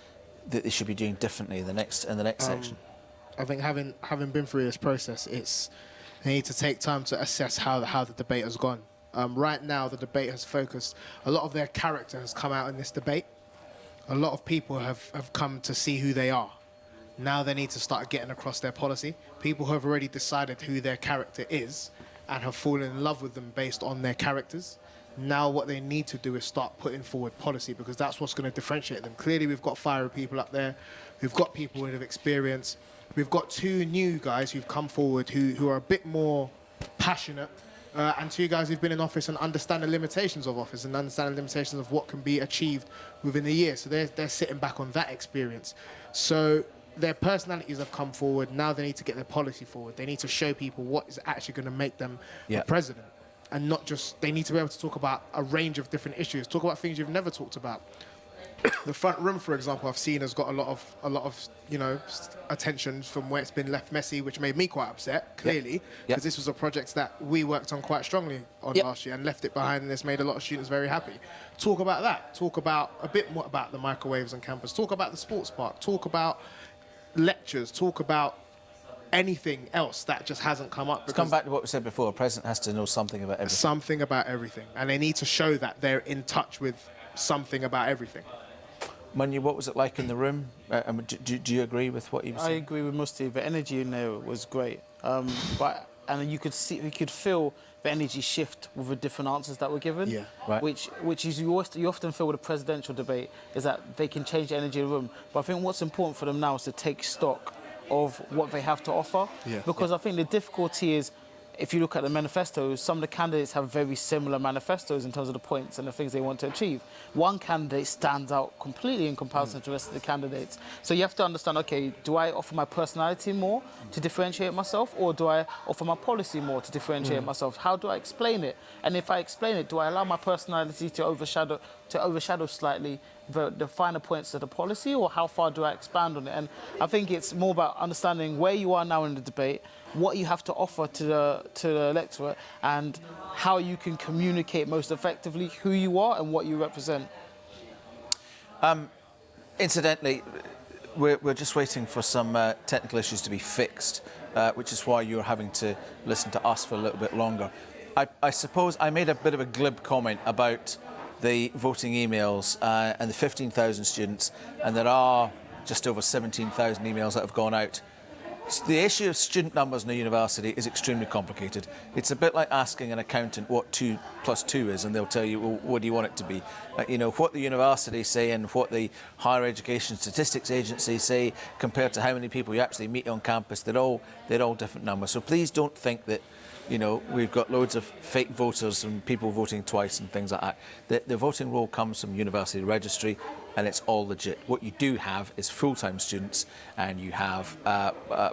that they should be doing differently in the next section? I think having been through this process, they need to take time to assess how the debate has gone. Right now, the debate has focused. A lot of their character has come out in this debate. A lot of people have come to see who they are. Now they need to start getting across their policy. People who have already decided who their character is and have fallen in love with them based on their characters. Now what they need to do is start putting forward policy, because that's what's going to differentiate them. Clearly we've got fiery people up there. We've got people with experience. We've got two new guys who've come forward who are a bit more passionate, and two guys who've been in office and understand the limitations of office and understand the limitations of what can be achieved within a year. So they're sitting back on that experience. So their personalities have come forward. Now they need to get their policy forward. They need to show people what is actually going to make them the president. And not just, they need to be able to talk about a range of different issues. Talk about things you've never talked about. The front room, for example, I've seen has got a lot of you know, attention from where it's been left messy, which made me quite upset, clearly, because this was a project that we worked on quite strongly on last year and left it behind, and this made a lot of students very happy. Talk about that. Talk about a bit more about the microwaves on campus. Talk about the sports park. Talk about lectures. Talk about anything else that just hasn't come up. Let's come back to what we said before. A president has to know something about everything. Something about everything. And they need to show that they're in touch with something about everything. Manu, what was it like in the room? Do you agree with what you were saying? I agree with Musti. The energy in there was great. And you could feel the energy shift with the different answers that were given. Yeah. Right. Which is you often feel with a presidential debate is that they can change the energy of the room. But I think what's important for them now is to take stock of what they have to offer. Yeah. Because I think the difficulty is if you look at the manifestos, some of the candidates have very similar manifestos in terms of the points and the things they want to achieve. One candidate stands out completely in comparison to the rest of the candidates. So you have to understand, okay, do I offer my personality more to differentiate myself, or do I offer my policy more to differentiate myself? How do I explain it? And if I explain it, do I allow my personality to overshadow slightly the finer points of the policy, or how far do I expand on it? And I think it's more about understanding where you are now in the debate, what you have to offer to the electorate, and how you can communicate most effectively who you are and what you represent. Incidentally, we're just waiting for some technical issues to be fixed, which is why you're having to listen to us for a little bit longer. I suppose I made a bit of a glib comment about the voting emails and the 15,000 students, and there are just over 17,000 emails that have gone out. The issue of student numbers in a university is extremely complicated. It's a bit like asking an accountant what 2 + 2 is, and they'll tell you, well, what do you want it to be? You know, what the universities say and what the Higher Education Statistics Agency say compared to how many people you actually meet on campus, they're all different numbers. So please don't think that, you know, we've got loads of fake voters and people voting twice and things like that. The voting roll comes from university registry, and it's all legit. What you do have is full-time students, and you have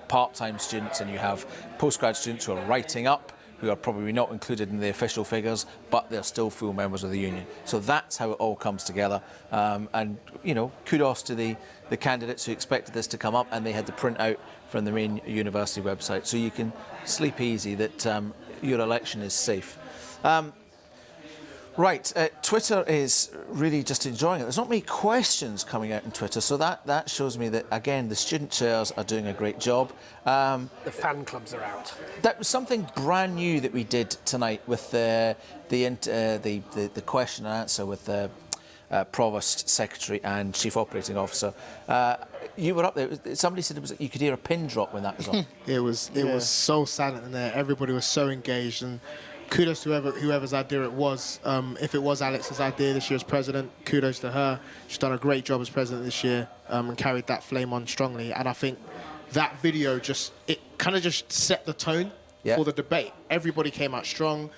part-time students, and you have postgrad students who are writing up, who are probably not included in the official figures, but they're still full members of the union. So that's how it all comes together. And, you know, kudos to the candidates who expected this to come up, and they had the printout from the main university website. So you can sleep easy that your election is safe. Right, Twitter is really just enjoying it. There's not many questions coming out on Twitter, so that shows me that, again, the student chairs are doing a great job. The fan clubs are out. That was something brand new that we did tonight with the question and answer with the Provost, Secretary and Chief Operating Officer. You were up there. Somebody said you could hear a pin drop when that was on. It was so silent in there. Everybody was so engaged, and kudos to whoever's idea it was. If it was Alex's idea this year as president, kudos to her. She's done a great job as president this year and carried that flame on strongly. And I think that video it kind of just set the tone for the debate. Everybody came out strong.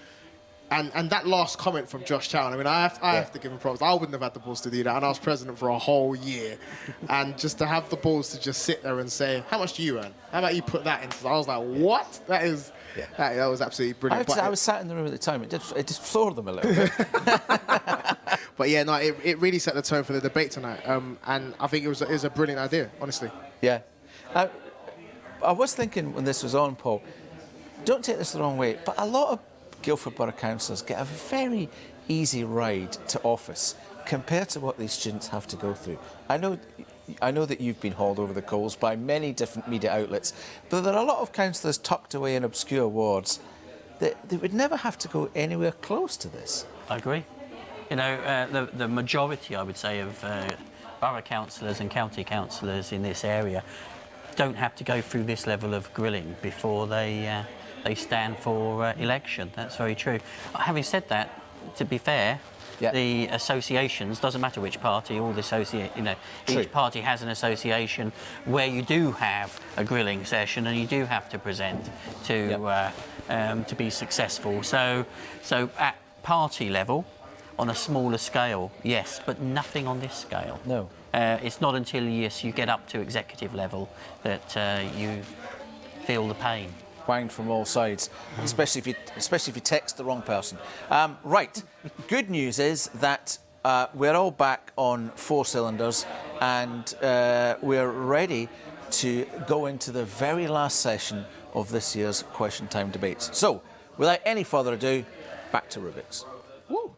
And that last comment from Josh Chowan, I mean, I have to give him props. I wouldn't have had the balls to do that, and I was president for a whole year. And just to have the balls to just sit there and say, how much do you earn? How about you put that into? I was like, what? That was absolutely brilliant. I was sat in the room at the time. It just floored them a little bit. But yeah, no, it really set the tone for the debate tonight. And I think it was a brilliant idea, honestly. Yeah. I was thinking when this was on, Paul, don't take this the wrong way, but a lot of Guildford Borough Councillors get a very easy ride to office compared to what these students have to go through. I know that you've been hauled over the coals by many different media outlets, but there are a lot of councillors tucked away in obscure wards that they would never have to go anywhere close to this. I agree. You know, the majority, I would say, of borough councillors and county councillors in this area don't have to go through this level of grilling before they stand for election. That's very true. Having said that, to be fair, the associations, doesn't matter which party, all the each party has an association where you do have a grilling session and you do have to present to be successful. So at party level, on a smaller scale, yes, but nothing on this scale. No. It's not until you get up to executive level that you feel the pain. Wanged from all sides, especially if you text the wrong person. Right, good news is that we're all back on 4 cylinders, and we're ready to go into the very last session of this year's Question Time debates. So, without any further ado, back to Rubix. Woo.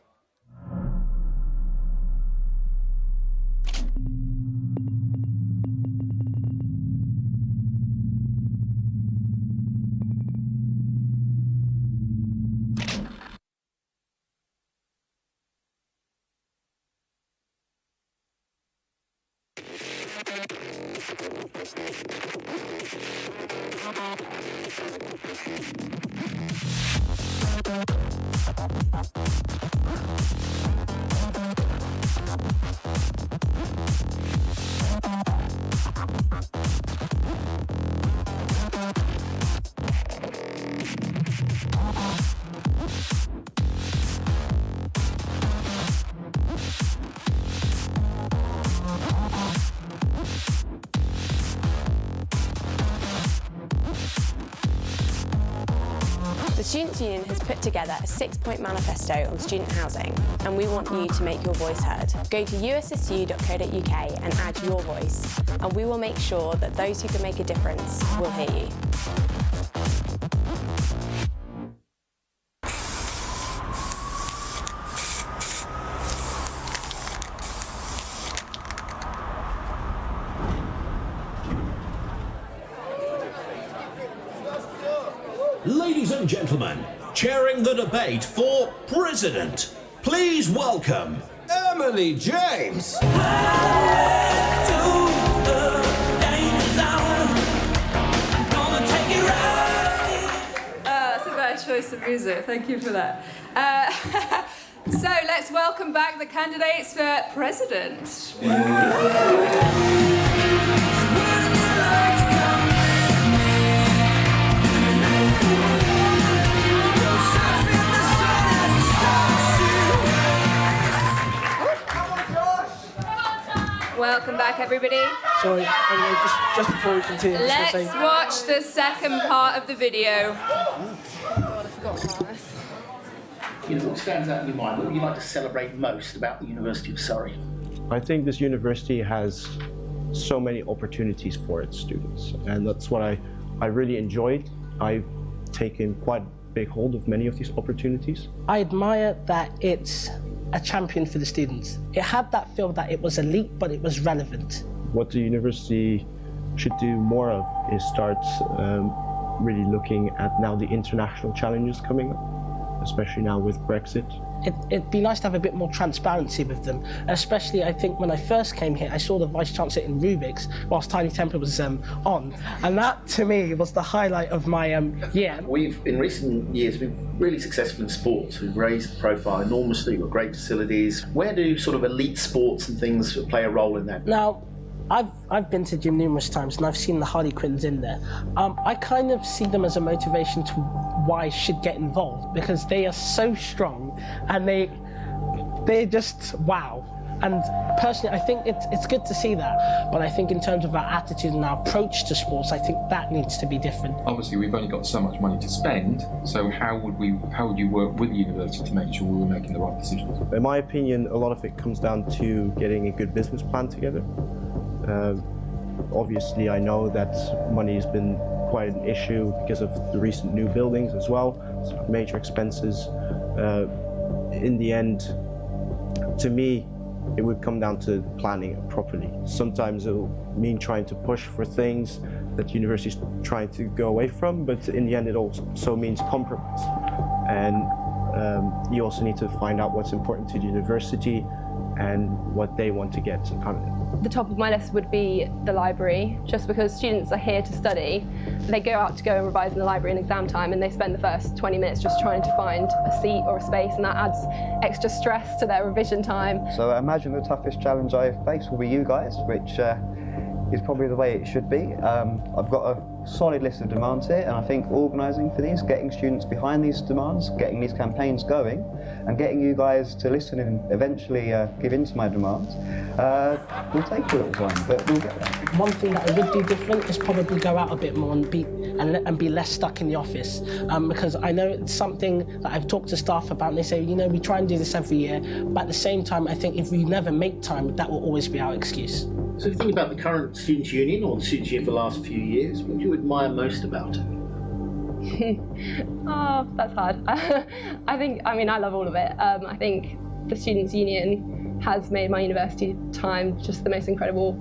Students' Union has put together a 6-point manifesto on student housing, and we want you to make your voice heard. Go to ussu.co.uk and add your voice, and we will make sure that those who can make a difference will hear you. Ladies and gentlemen, chairing the debate for President, please welcome Emily James. That's a better choice of music, thank you for that. So let's welcome back the candidates for President. Welcome back, everybody. Sorry, anyway, just before we continue, Let's watch the second part of the video. What stands out in your mind? What would you like to celebrate most about the University of Surrey? I think this university has so many opportunities for its students, and that's what I really enjoyed. I've taken quite a big hold of many of these opportunities. I admire that it's a champion for the students. It had that feel that it was elite, but it was relevant. What the university should do more of is start really looking at now the international challenges coming up, especially now with Brexit. It'd be nice to have a bit more transparency with them, especially I think when I first came here, I saw the Vice-Chancellor in Rubix whilst Tiny Templar was on, and that to me was the highlight of my year. In recent years, we've really successful in sports. We've raised the profile enormously, we've got great facilities. Where do sort of elite sports and things play a role in that? Now, I've been to gym numerous times and I've seen the Harlequins in there. I kind of see them as a motivation to why I should get involved, because they are so strong and they're just wow. And personally, I think it's good to see that, but I think in terms of our attitude and our approach to sports, I think that needs to be different. Obviously, we've only got so much money to spend, so how would you work with the university to make sure we were making the right decisions? In my opinion, a lot of it comes down to getting a good business plan together. Obviously, I know that money has been quite an issue because of the recent new buildings as well, so major expenses. In the end, to me, it would come down to planning it properly. Sometimes it will mean trying to push for things that universities trying to go away from, but in the end it also means compromise. And you also need to find out what's important to the university and what they want to get out of it. The top of my list would be the library, just because students are here to study. They go out to go and revise in the library in exam time, and they spend the first 20 minutes just trying to find a seat or a space, and that adds extra stress to their revision time. So I imagine the toughest challenge I face will be you guys, which is probably the way it should be. I've got a solid list of demands here, and I think organising for these, getting students behind these demands, getting these campaigns going, and getting you guys to listen and eventually give in to my demands will take a little time, but we'll get there. One thing that I would do different is probably go out a bit more and be less stuck in the office, because I know it's something that I've talked to staff about, and they say, we try and do this every year, but at the same time, I think if we never make time, that will always be our excuse. So if you think about the current Students' Union, or the Students' Union for the last few years, what do you admire most about it? Oh, that's hard. I love all of it. I think the Students' Union has made my university time just the most incredible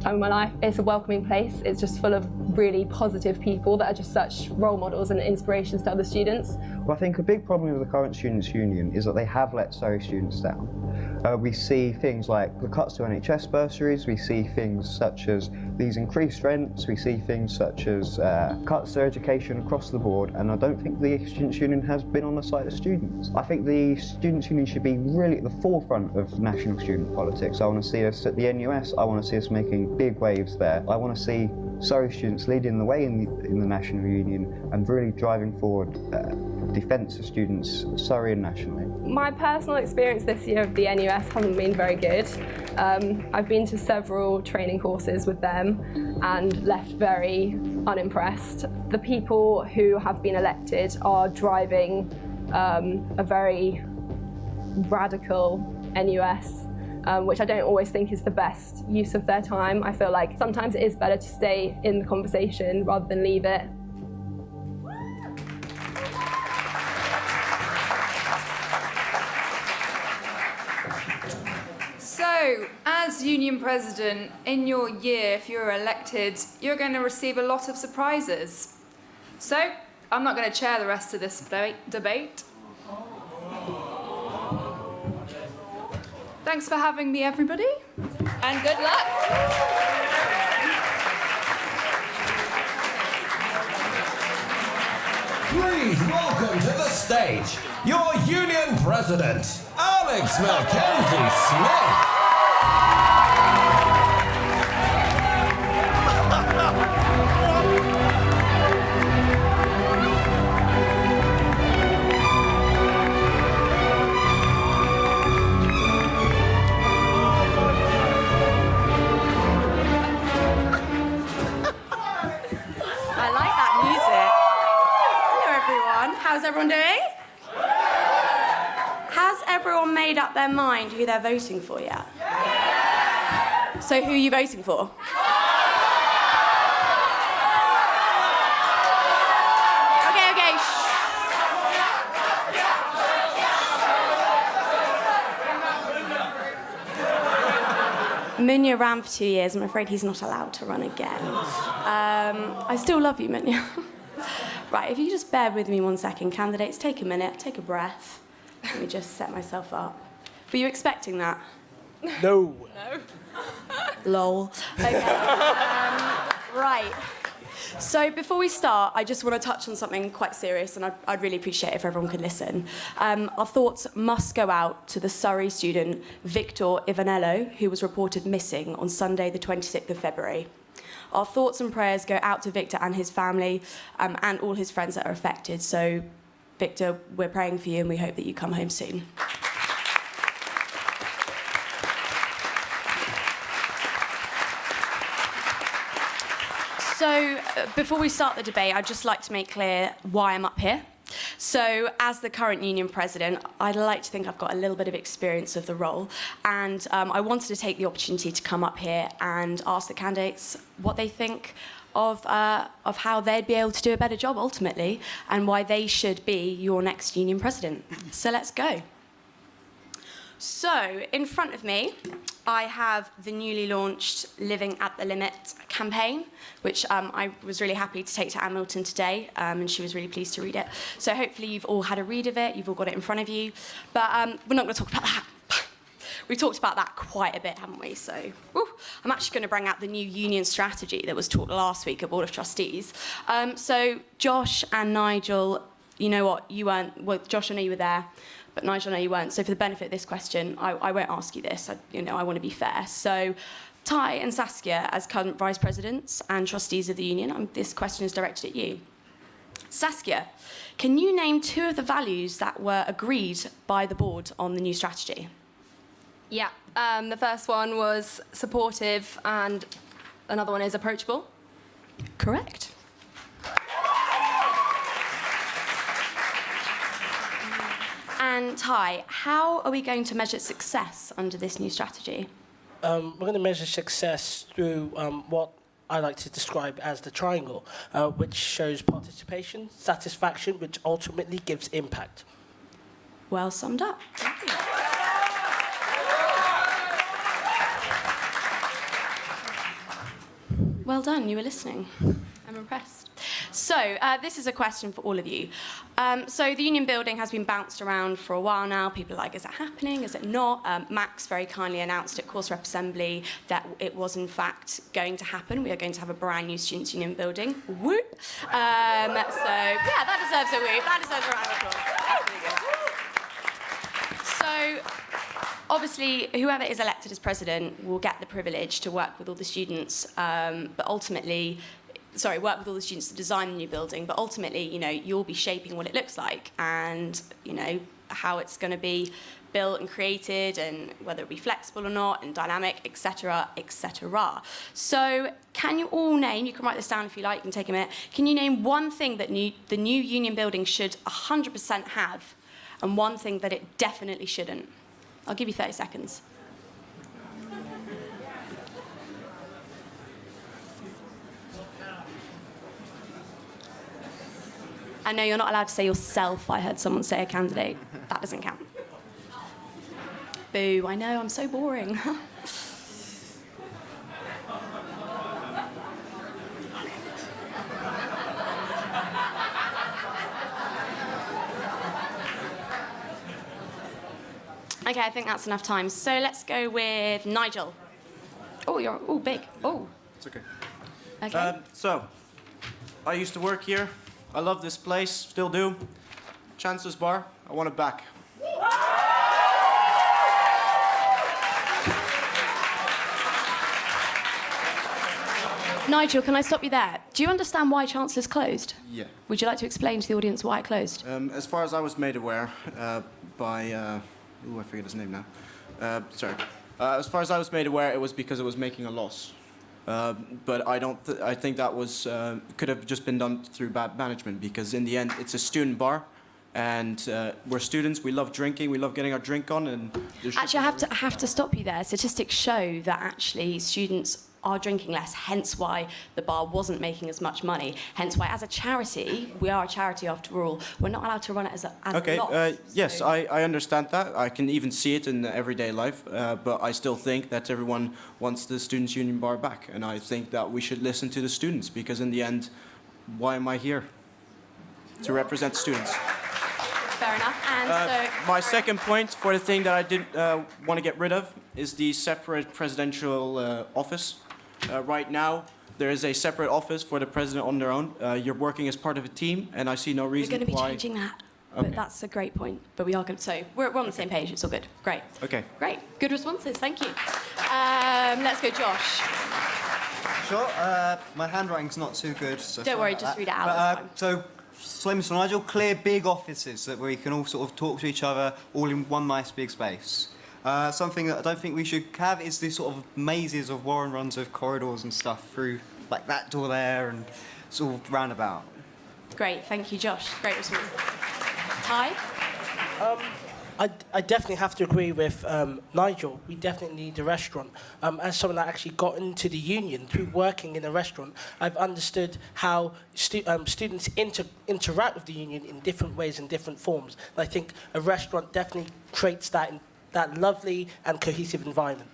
time of my life. It's a welcoming place. It's just full of really positive people that are just such role models and inspirations to other students. Well, I think a big problem with the current Students' Union is that they have let Surrey students down. We see things like the cuts to NHS bursaries, we see things such as these increased rents, we see things such as cuts to education across the board, and I don't think the Students' Union has been on the side of students. I think the Students' Union should be really at the forefront of national student politics. I want to see us at the NUS, I want to see us making big waves there. I want to see Surrey students leading the way in the National Union and really driving forward defence of students, Surrey and nationally. my personal experience this year of the NUS hasn't been very good. I've been to several training courses with them and left very unimpressed. The people who have been elected are driving a very radical NUS, which I don't always think is the best use of their time. I feel like sometimes it is better to stay in the conversation rather than leave it. So, as union president, in your year, if you're elected, you're going to receive a lot of surprises. So, I'm not going to chair the rest of this debate. Thanks for having me, everybody, and good luck. Please welcome to the stage your union president, Alex Mackenzie-Smith. I like that music. Hello, everyone. How's everyone doing? Has everyone made up their mind who they're voting for yet? So who are you voting for? Okay. Munya ran for 2 years. I'm afraid he's not allowed to run again. I still love you, Munya. Right, if you just bear with me 1 second, candidates, take a minute, take a breath. Let me just set myself up. Were you expecting that? No. No. Lol. Okay. Right. So before we start, I just want to touch on something quite serious, and I'd really appreciate it if everyone could listen. Our thoughts must go out to the Surrey student Victor Ivanello, who was reported missing on Sunday, the 26th of February. Our thoughts and prayers go out to Victor and his family and all his friends that are affected. So, Victor, we're praying for you, and we hope that you come home soon. So, before we start the debate, I'd just like to make clear why I'm up here. So, as the current union president, I'd like to think I've got a little bit of experience of the role, and I wanted to take the opportunity to come up here and ask the candidates what they think of how they'd be able to do a better job ultimately, and why they should be your next union president. So let's go. So, in front of me, I have the newly launched Living at the Limit campaign, which I was really happy to take to Anne Milton today, and she was really pleased to read it. So hopefully you've all had a read of it, you've all got it in front of you, but we're not going to talk about that. We've talked about that quite a bit, haven't we? So I'm actually going to bring out the new union strategy that was taught last week at Board of Trustees. So Josh and Nigel, you know what, you weren't, well, Josh, I know you were there, but Nigel, I know you weren't. So for the benefit of this question, I won't ask you this. I want to be fair. So Ty and Saskia, as current vice presidents and trustees of the union, this question is directed at you. Saskia, can you name 2 of the values that were agreed by the board on the new strategy? Yeah, the first one was supportive and another one is approachable. Correct. And Ty, how are we going to measure success under this new strategy? We're going to measure success through what I like to describe as the triangle, which shows participation, satisfaction, which ultimately gives impact. Well summed up. Thank you. Well done, you were listening. I'm impressed. So, this is a question for all of you. So, the union building has been bounced around for a while now. People are like, is it happening? Is it not? Max very kindly announced at Course Rep Assembly that it was, in fact, going to happen. We are going to have a brand new Students' Union building. Whoop! So, yeah, that deserves a whoop. That deserves a round of applause. So, obviously, whoever is elected as president will get the privilege to work with all the students, work with all the students to design the new building, but ultimately, you'll be shaping what it looks like and, how it's going to be built and created, and whether it be flexible or not, and dynamic, etc., etc. So can you all name, you can write this down if you like, you can take a minute, can you name one thing that the new union building should 100% have, and one thing that it definitely shouldn't? I'll give you 30 seconds. I know you're not allowed to say yourself. I heard someone say a candidate. That doesn't count. Boo, I know, I'm so boring. Okay, I think that's enough time. So let's go with Nigel. Oh, you're all big. Oh. It's okay. Okay. So, I used to work here. I love this place, still do. Chancellor's Bar, I want it back. Nigel, can I stop you there? Do you understand why Chancellor's closed? Yeah. Would you like to explain to the audience why it closed? As far as I was made aware by... I forget his name now. Sorry. As far as I was made aware, it was because it was making a loss. But I think that was could have just been done through bad management, because in the end it's a student bar, and we're students. We love drinking. We love getting our drink on. And actually, I have to stop you there. Statistics show that actually students are drinking less. Hence why the bar wasn't making as much money. Hence why, as a charity, we are a charity after all. We're not allowed to run it as a loss. Yes, I understand that. I can even see it in everyday life. But I still think that everyone wants the Students' Union bar back. And I think that we should listen to the students, because in the end, why am I here? To represent students. Fair enough. And my second point for the thing that I didn't want to get rid of is the separate presidential office. Right now, there is a separate office for the president on their own. You're working as part of a team, and I see no reason why... We're going to be changing that. Okay. But that's a great point. But we are going to... So we're on the same page. It's all good. Great. Okay. Great. Good responses. Thank you. Let's go, Josh. Sure. My handwriting's not too good. So Don't worry, just read it out. So, same as Nigel, clear big offices that we can all sort of talk to each other, all in one nice big space. Something that I don't think we should have is these sort of mazes of Warren runs of corridors and stuff through, like that door there, and sort of roundabout. Great, thank you, Josh. Great response. Ty? I definitely have to agree with Nigel. We definitely need a restaurant. As someone that actually got into the union through working in a restaurant, I've understood how students interact with the union in different ways and different forms. And I think a restaurant definitely creates that lovely and cohesive environment.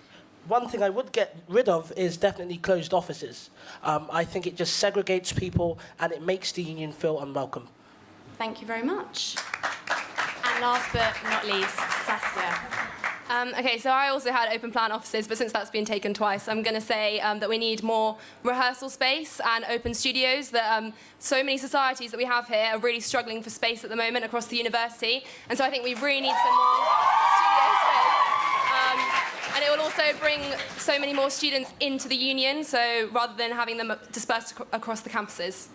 One thing I would get rid of is definitely closed offices. I think it just segregates people and it makes the union feel unwelcome. Thank you very much. And last but not least, Saskia. Okay, so I also had open plan offices, but since that's been taken twice, I'm going to say that we need more rehearsal space and open studios. That so many societies that we have here are really struggling for space at the moment across the university, and so I think we really need some more studio space. And it will also bring so many more students into the union, so rather than having them dispersed across the campuses.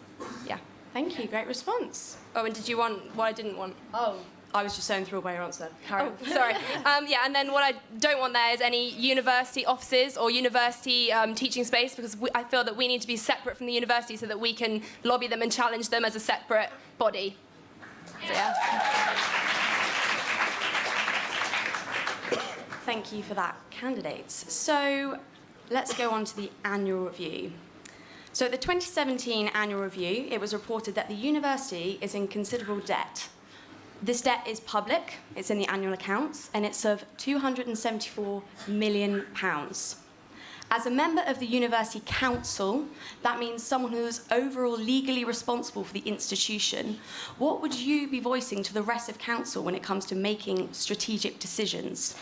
Yeah. Thank you, great response. Oh, and did you want what I didn't want? Oh. I was just saying through away your answer. Oh, sorry. Yeah, and then what I don't want there is any university offices or university teaching space, because I feel that we need to be separate from the university so that we can lobby them and challenge them as a separate body. So, yeah. Thank you for that, candidates. So let's go on to the annual review. So at the 2017 annual review, it was reported that the university is in considerable debt. This debt is public, it's in the annual accounts, and it's of £274 million. As a member of the University Council, that means someone who is overall legally responsible for the institution. What would you be voicing to the rest of Council when it comes to making strategic decisions?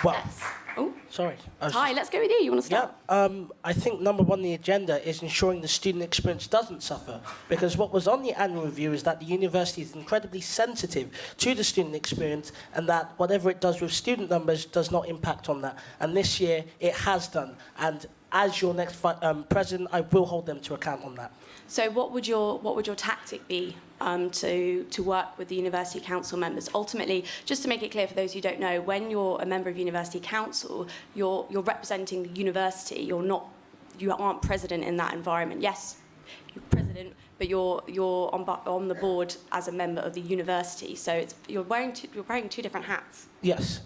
Well, sorry. Hi, let's go with you. You want to start? Yeah, I think number one on the agenda is ensuring the student experience doesn't suffer, because what was on the annual review is that the university is incredibly sensitive to the student experience, and that whatever it does with student numbers does not impact on that. And this year it has done. And as your next president, I will hold them to account on that. So what would your tactic be to work with the university council members? Ultimately, just to make it clear for those who don't know, when you're a member of university council, you're representing the university. You aren't president in that environment. Yes, you're president, but you're on the board as a member of the university. So you're wearing two different hats. Yes,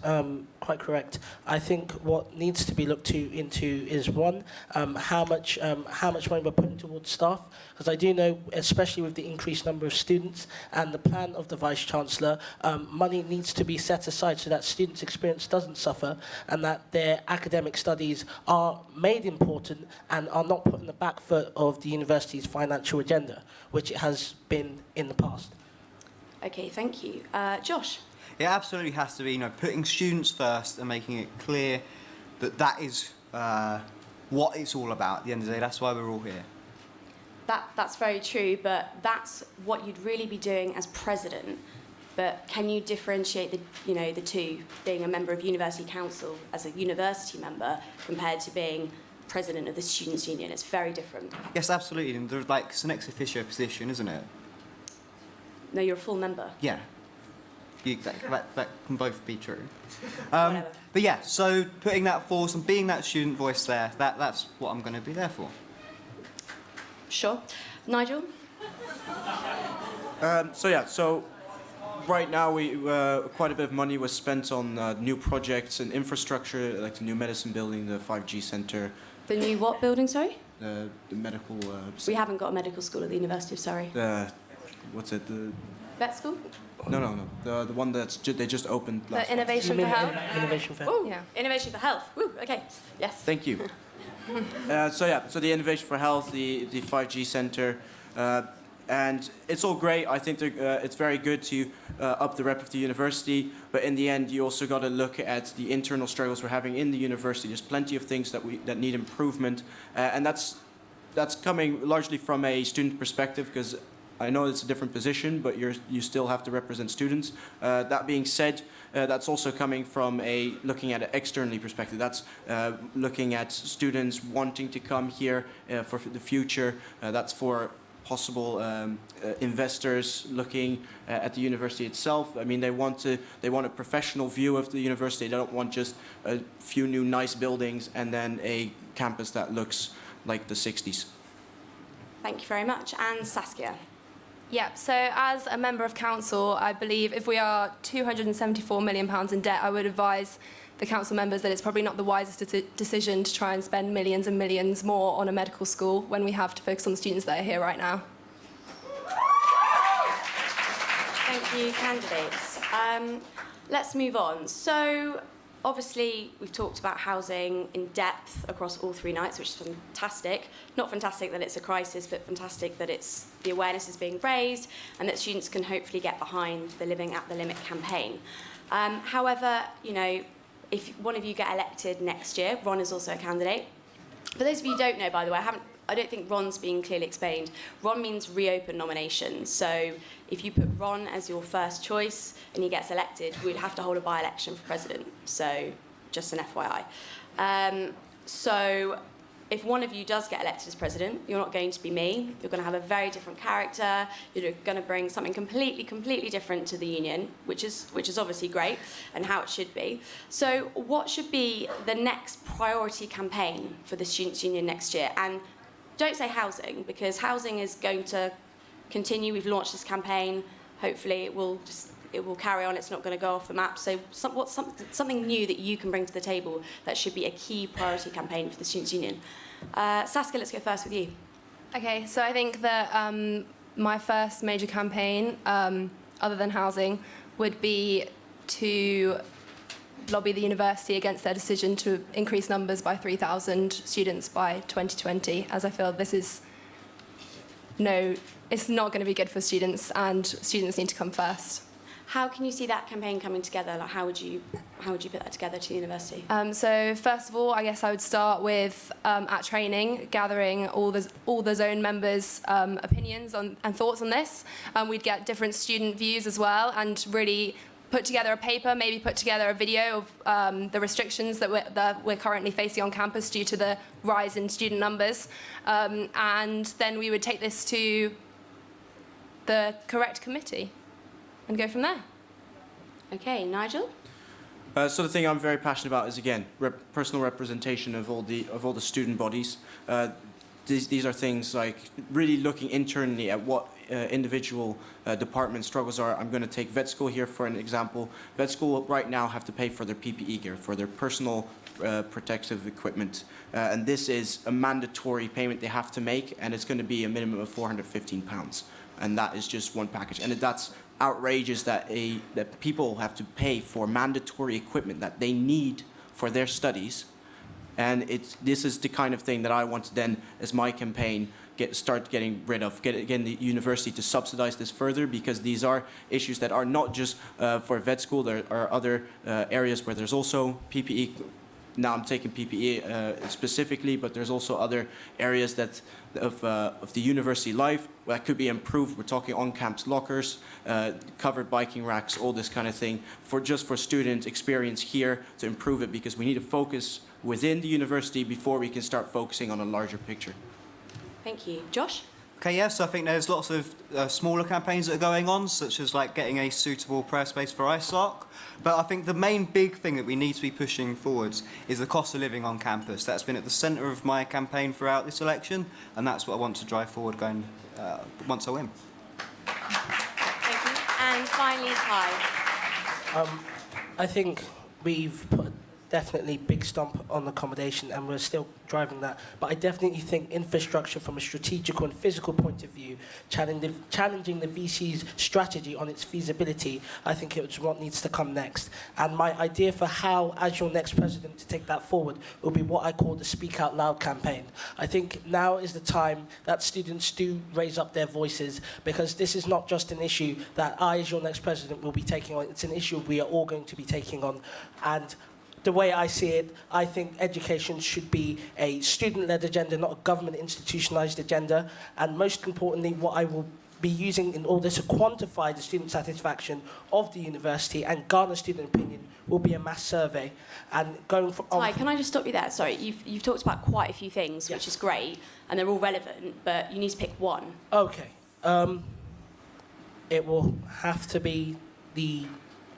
quite correct. I think what needs to be looked into is one, how much money we're putting towards staff, because I do know, especially with the increased number of students and the plan of the Vice Chancellor, money needs to be set aside so that students' experience doesn't suffer and that their academic studies are made important and are not put in the back foot of the university's financial agenda, which it has been in the past. Okay, thank you. Josh? It absolutely has to be, putting students first and making it clear that that is what it's all about at the end of the day. That's why we're all here. That's very true, but that's what you'd really be doing as president. But can you differentiate the two, being a member of university council as a university member compared to being president of the students' union? It's very different. Yes, absolutely. And it's an ex officio position, isn't it? No, you're a full member. Yeah. That can both be true. But yeah, so putting that force and being that student voice there, that's what I'm going to be there for. Sure. Nigel? So right now quite a bit of money was spent on new projects and infrastructure, like the new medicine building, the 5G centre. The new what building, sorry? The medical... we haven't got a medical school at the University of Surrey. What's it? The vet school? No. The one they just opened last The Innovation for Health? Innovation for Health. Oh, yeah. Innovation for Health. Ooh, okay. Yes. Thank you. So the Innovation for Health, the 5G centre, and it's all great. I think it's very good to up the rep of the university, but in the end, you also got to look at the internal struggles we're having in the university. There's plenty of things that need improvement, and that's coming largely from a student perspective, because I know it's a different position, but you still have to represent students. That being said, that's also coming from looking at an externally perspective. That's looking at students wanting to come here for the future. That's for possible investors looking at the university itself. I mean, they want a professional view of the university. They don't want just a few new nice buildings and then a campus that looks like the 60s. Thank you very much. And Saskia? Yeah, so as a member of council, I believe if we are £274 million in debt, I would advise the council members that it's probably not the wisest decision to try and spend millions and millions more on a medical school when we have to focus on the students that are here right now. Thank you, candidates. Let's move on. So, obviously, we've talked about housing in depth across all 3 nights, which is fantastic. Not fantastic that it's a crisis, but fantastic that the awareness is being raised and that students can hopefully get behind the Living at the Limit campaign. However, if one of you get elected next year, Ron is also a candidate. For those of you who don't know, by the way, I don't think Ron's being clearly explained. Ron means reopen nominations. So if you put Ron as your first choice and he gets elected, we'd have to hold a by-election for president. So just an FYI. So if one of you does get elected as president, you're not going to be me. You're going to have a very different character. You're going to bring something completely different to the union, which is obviously great and how it should be. So what should be the next priority campaign for the Students' Union next year? And don't say housing, because housing is going to continue. We've launched this campaign. Hopefully it will carry on. It's not going to go off the map. So what's something new that you can bring to the table that should be a key priority campaign for the Students' Union? Saskia, let's go first with you. Okay, so I think that my first major campaign, other than housing, would be to lobby the university against their decision to increase numbers by 3,000 students by 2020, as I feel it's not going to be good for students, and students need to come first. How can you see that campaign coming together? Like, how would you put that together to the university? So first of all, I guess I would start with at training, gathering all the zone members' opinions and thoughts on this. We'd get different student views as well, and really put together a paper, maybe put together a video of the restrictions that we're currently facing on campus due to the rise in student numbers. And then we would take this to the correct committee and go from there. Okay, Nigel? So the thing I'm very passionate about is, again, personal representation of all the student bodies. These are things like really looking internally at what individual department struggles are. I'm going to take vet school here for an example. Vet school right now have to pay for their PPE gear, for their personal protective equipment. And this is a mandatory payment they have to make, and it's going to be a minimum of £415. And that is just one package. And that's outrageous that people have to pay for mandatory equipment that they need for their studies. And this is the kind of thing that I want to then, as my campaign, start getting rid of, getting the university to subsidize this further, because these are issues that are not just for vet school. There are other areas where there's also PPE. Now I'm taking PPE specifically, but there's also other areas that of the university life that could be improved. We're talking on-campus lockers, covered biking racks, all this kind of thing, for student experience here to improve it, because we need to focus within the university before we can start focusing on a larger picture. Thank you. Josh? Okay, yes, I think there's lots of smaller campaigns that are going on, such as like getting a suitable prayer space for ISOC. But I think the main big thing that we need to be pushing forwards is the cost of living on campus. That's been at the centre of my campaign throughout this election, and that's what I want to drive forward going once I win. Thank you. And finally, Ty. I think we've put definitely big stump on accommodation, and we're still driving that. But I definitely think infrastructure from a strategical and physical point of view, challenging the VC's strategy on its feasibility, I think it's what needs to come next. And my idea for how, as your next president, to take that forward will be what I call the Speak Out Loud campaign. I think now is the time that students do raise up their voices, because this is not just an issue that I, as your next president, will be taking on. It's an issue we are all going to be taking on. And the way I see it, I think education should be a student-led agenda, not a government institutionalized agenda. And most importantly, what I will be using in order to quantify the student satisfaction of the university and garner student opinion will be a mass survey. And going from... Ty, can I just stop you there? Sorry, you've talked about quite a few things, which is great, and they're all relevant, but you need to pick one. Okay. It will have to be the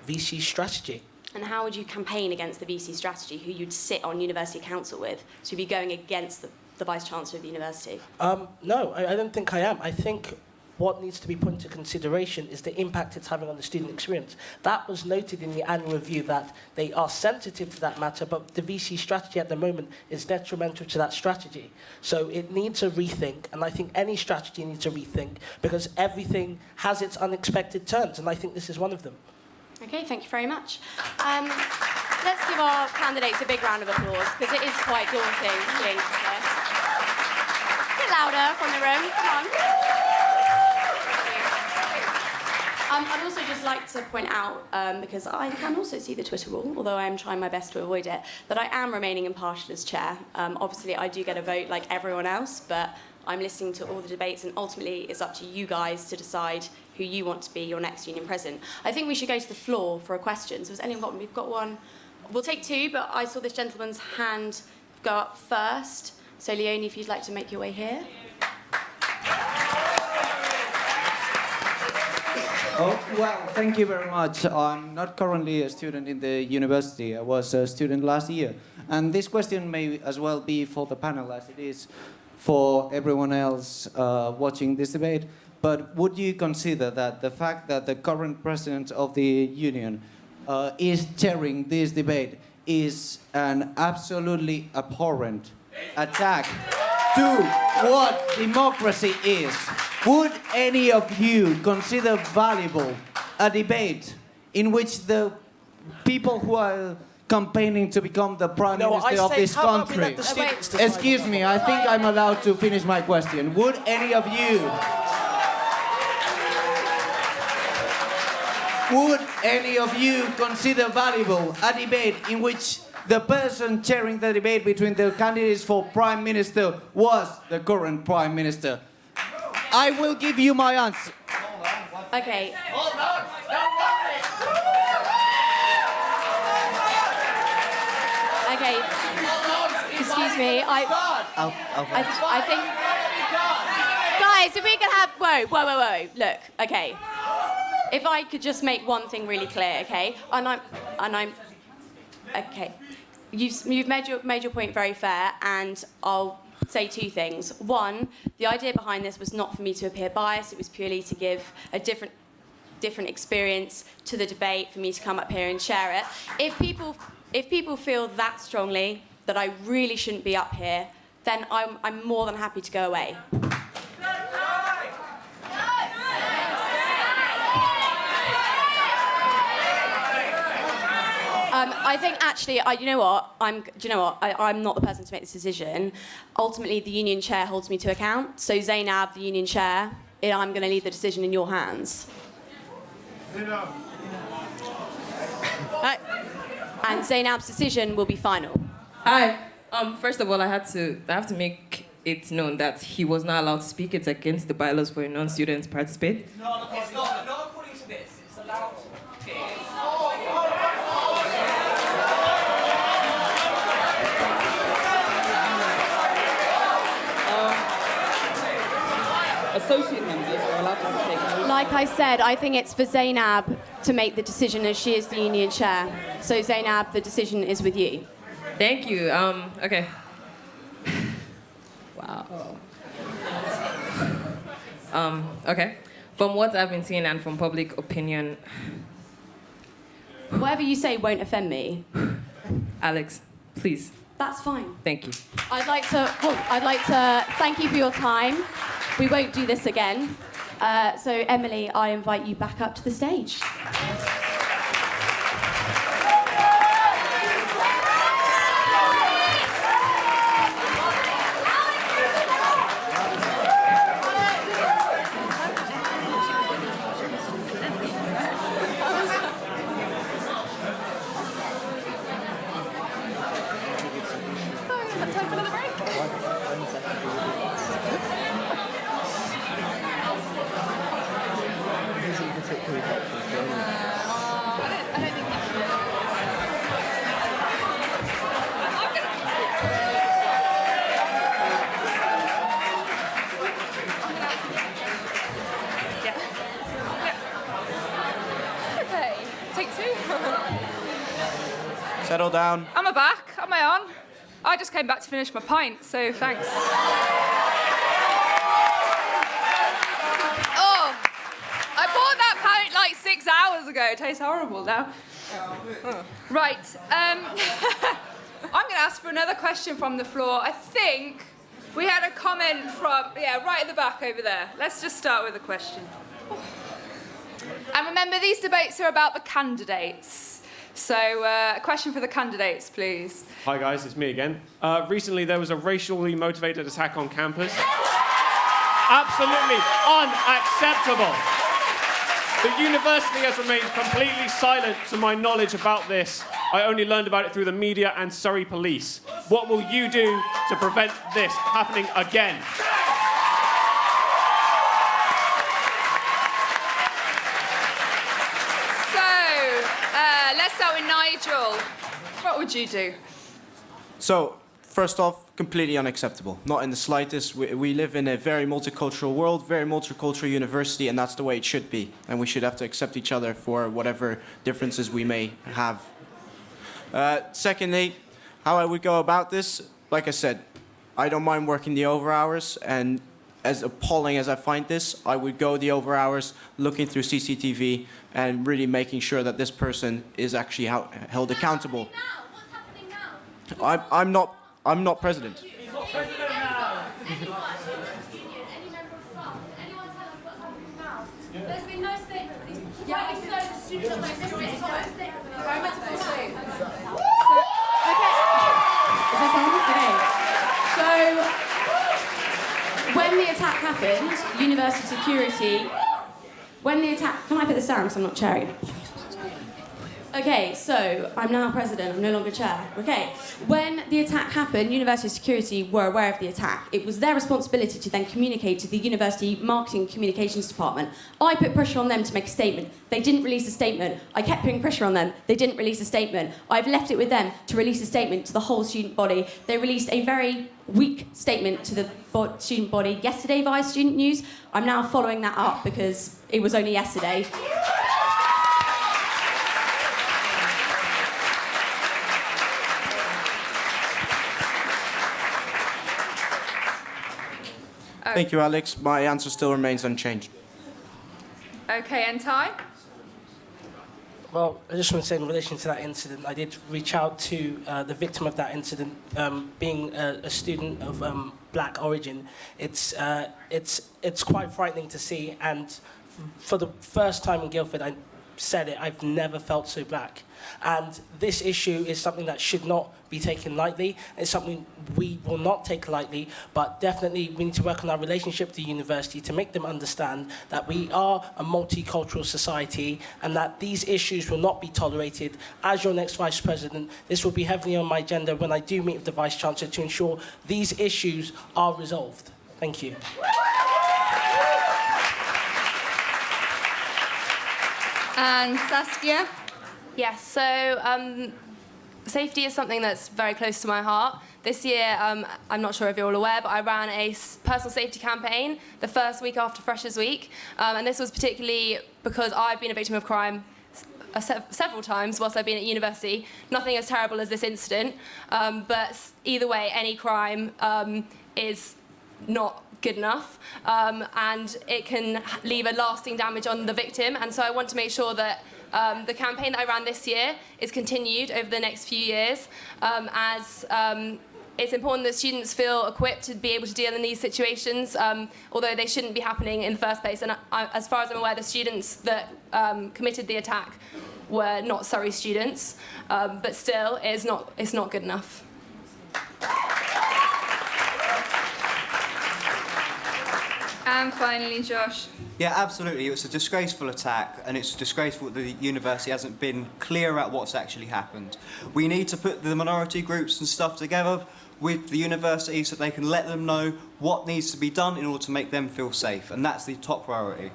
VC strategy. And how would you campaign against the VC strategy, who you'd sit on university council with? So you'd be going against the Vice-Chancellor of the university? No, I don't think I am. I think what needs to be put into consideration is the impact it's having on the student experience. That was noted in the annual review, that they are sensitive to that matter, but the VC strategy at the moment is detrimental to that strategy. So it needs a rethink, and I think any strategy needs a rethink, because everything has its unexpected turns, and I think this is one of them. Okay, thank you very much. Let's give our candidates a big round of applause, because it is quite daunting being here. A bit louder from the room, come on. I'd also just like to point out, because I can also see the Twitter rule, although I am trying my best to avoid it, that I am remaining impartial as chair. Obviously, I do get a vote like everyone else, but I'm listening to all the debates, and ultimately it's up to you guys to decide who you want to be your next union president. I think we should go to the floor for a question. So has anyone got one? We've got one. We'll take two, but I saw this gentleman's hand go up first. So Leonie, if you'd like to make your way here. Oh, well, thank you very much. I'm not currently a student in the university. I was a student last year. And this question may as well be for the panel as it is for everyone else watching this debate. But would you consider that the fact that the current president of the union is chairing this debate is an absolutely abhorrent attack to what democracy is? Would any of you consider valuable a debate in which the people who are campaigning to become the Prime Minister of this country... Excuse me, I think I'm allowed to finish my question. Would any of you... Would any of you consider valuable a debate in which the person chairing the debate between the candidates for Prime Minister was the current Prime Minister? I will give you my answer. Okay. Hold on, don't worry. excuse me, I think... Guys, if we can have... Whoa. Look, okay. If I could just make one thing really clear, okay? And I'm... Okay. You've made your point very fair, and I'll say two things. One, the idea behind this was not for me to appear biased. It was purely to give a different experience to the debate, for me to come up here and share it. If people feel that strongly that I really shouldn't be up here, then I'm more than happy to go away. I think actually, you know what? I'm not the person to make this decision. Ultimately, the union chair holds me to account. So Zainab, the union chair, I'm going to leave the decision in your hands. And Zainab's decision will be final. Hi. First of all, I have to make it known that he was not allowed to speak. It's against the bylaws for a non-student to participate. No, it's not. Not according to this. It's allowed. Associate members are allowed to take... Like I said, I think it's for Zainab to make the decision, as she is the union chair. So Zainab, the decision is with you. Thank you. Okay. Wow. Okay. From what I've been seeing and from public opinion... Whatever you say won't offend me. Alex, please. That's fine. Thank you. I'd like to thank you for your time. We won't do this again. So, Emily, I invite you back up to the stage. Settle down. Am I back? Am I on? I just came back to finish my pint, so thanks. Oh, I bought that pint like 6 hours ago. It tastes horrible now. Right, I'm going to ask for another question from the floor. I think we had a comment from, right at the back over there. Let's just start with a question. And remember, these debates are about the candidates. So, a question for the candidates, please. Hi guys, it's me again. Recently there was a racially motivated attack on campus. Absolutely unacceptable. The university has remained completely silent to my knowledge about this. I only learned about it through the media and Surrey police. What will you do to prevent this happening again? Let's start with Nigel. What would you do? So, first off, completely unacceptable. Not in the slightest. We live in a very multicultural world, very multicultural university, and that's the way it should be. And we should have to accept each other for whatever differences we may have. Secondly, how I would go about this, like I said, I don't mind working the over hours, and as appalling as I find this, I would go the over hours, looking through CCTV, and really making sure that this person is actually held accountable. I'm not president. He's not president now. There's been no statement. Yeah, so the students are statement. Is this on? Okay. So, when the attack happened, university security, can I put this down because I'm not chairing? Okay, so I'm now president, I'm no longer chair. Okay, when the attack happened, university security were aware of the attack. It was their responsibility to then communicate to the university marketing communications department. I put pressure on them to make a statement. They didn't release a statement. I kept putting pressure on them. They didn't release a statement. I've left it with them to release a statement to the whole student body. They released a very weak statement to the student body yesterday via Student News. I'm now following that up because it was only yesterday. Thank you, Alex. My answer still remains unchanged. Okay, and Ty? Well, I just want to say in relation to that incident, I did reach out to the victim of that incident, being a student of black origin. It's quite frightening to see, and for the first time in Guildford, I said it, I've never felt so black. And this issue is something that should not be taken lightly. It's something we will not take lightly, but definitely we need to work on our relationship with the university to make them understand that we are a multicultural society and that these issues will not be tolerated. As your next Vice President, this will be heavily on my agenda when I do meet with the Vice Chancellor to ensure these issues are resolved. Thank you. And Saskia? Yes, so safety is something that's very close to my heart. This year, I'm not sure if you're all aware, but I ran a personal safety campaign the first week after Freshers' Week. And this was particularly because I've been a victim of crime several times whilst I've been at university. Nothing as terrible as this incident, but either way, any crime is not good enough, and it can leave a lasting damage on the victim. And so I want to make sure that the campaign that I ran this year is continued over the next few years, as it's important that students feel equipped to be able to deal in these situations, although they shouldn't be happening in the first place. And as far as I'm aware, the students that committed the attack were not Surrey students, but still, it's not good enough. And finally, Josh. Yeah, absolutely. It was a disgraceful attack, and it's disgraceful that the university hasn't been clear about what's actually happened. We need to put the minority groups and stuff together with the university so they can let them know what needs to be done in order to make them feel safe, and that's the top priority.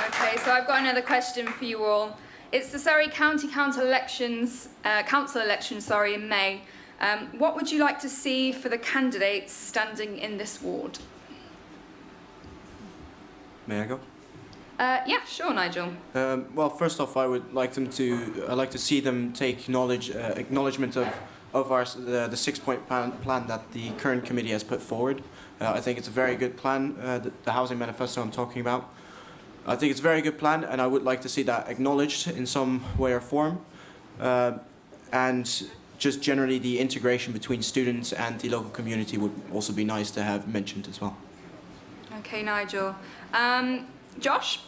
Okay, so I've got another question for you all. It's the Surrey County Council elections in May. What would you like to see for the candidates standing in this ward? May I go? Yeah, sure, Nigel. Well, first off, I'd like to see them take acknowledgement of the 6-point plan that the current committee has put forward. I think it's a very good plan, the housing manifesto I'm talking about. I think it's a very good plan, and I would like to see that acknowledged in some way or form. And just generally the integration between students and the local community would also be nice to have mentioned as well. Okay, Nigel. Josh?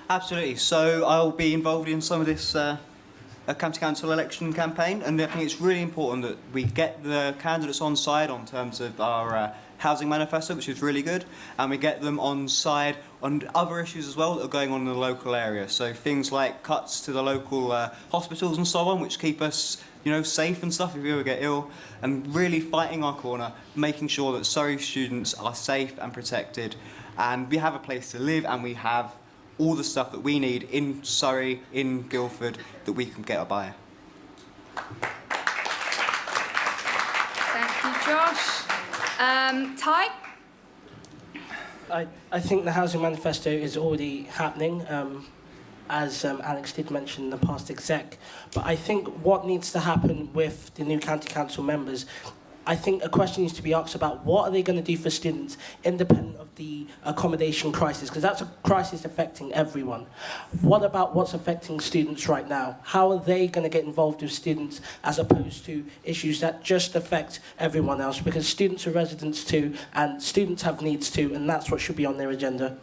Absolutely. So I'll be involved in some of this county council election campaign, and I think it's really important that we get the candidates on side on terms of our housing manifesto, which is really good, and we get them on side on other issues as well that are going on in the local area. So things like cuts to the local hospitals and so on, which keep us, safe and stuff if we ever get ill, and really fighting our corner, making sure that Surrey students are safe and protected, and we have a place to live, and we have all the stuff that we need in Surrey, in Guildford, that we can get by. Thank you, Josh. Ty? I think the housing manifesto is already happening, as Alex did mention in the past exec. But I think what needs to happen with the new county council members, I think a question needs to be asked about what are they going to do for students independent of the accommodation crisis, because that's a crisis affecting everyone. What about what's affecting students right now? How are they going to get involved with students as opposed to issues that just affect everyone else? Because students are residents too, and students have needs too, and that's what should be on their agenda.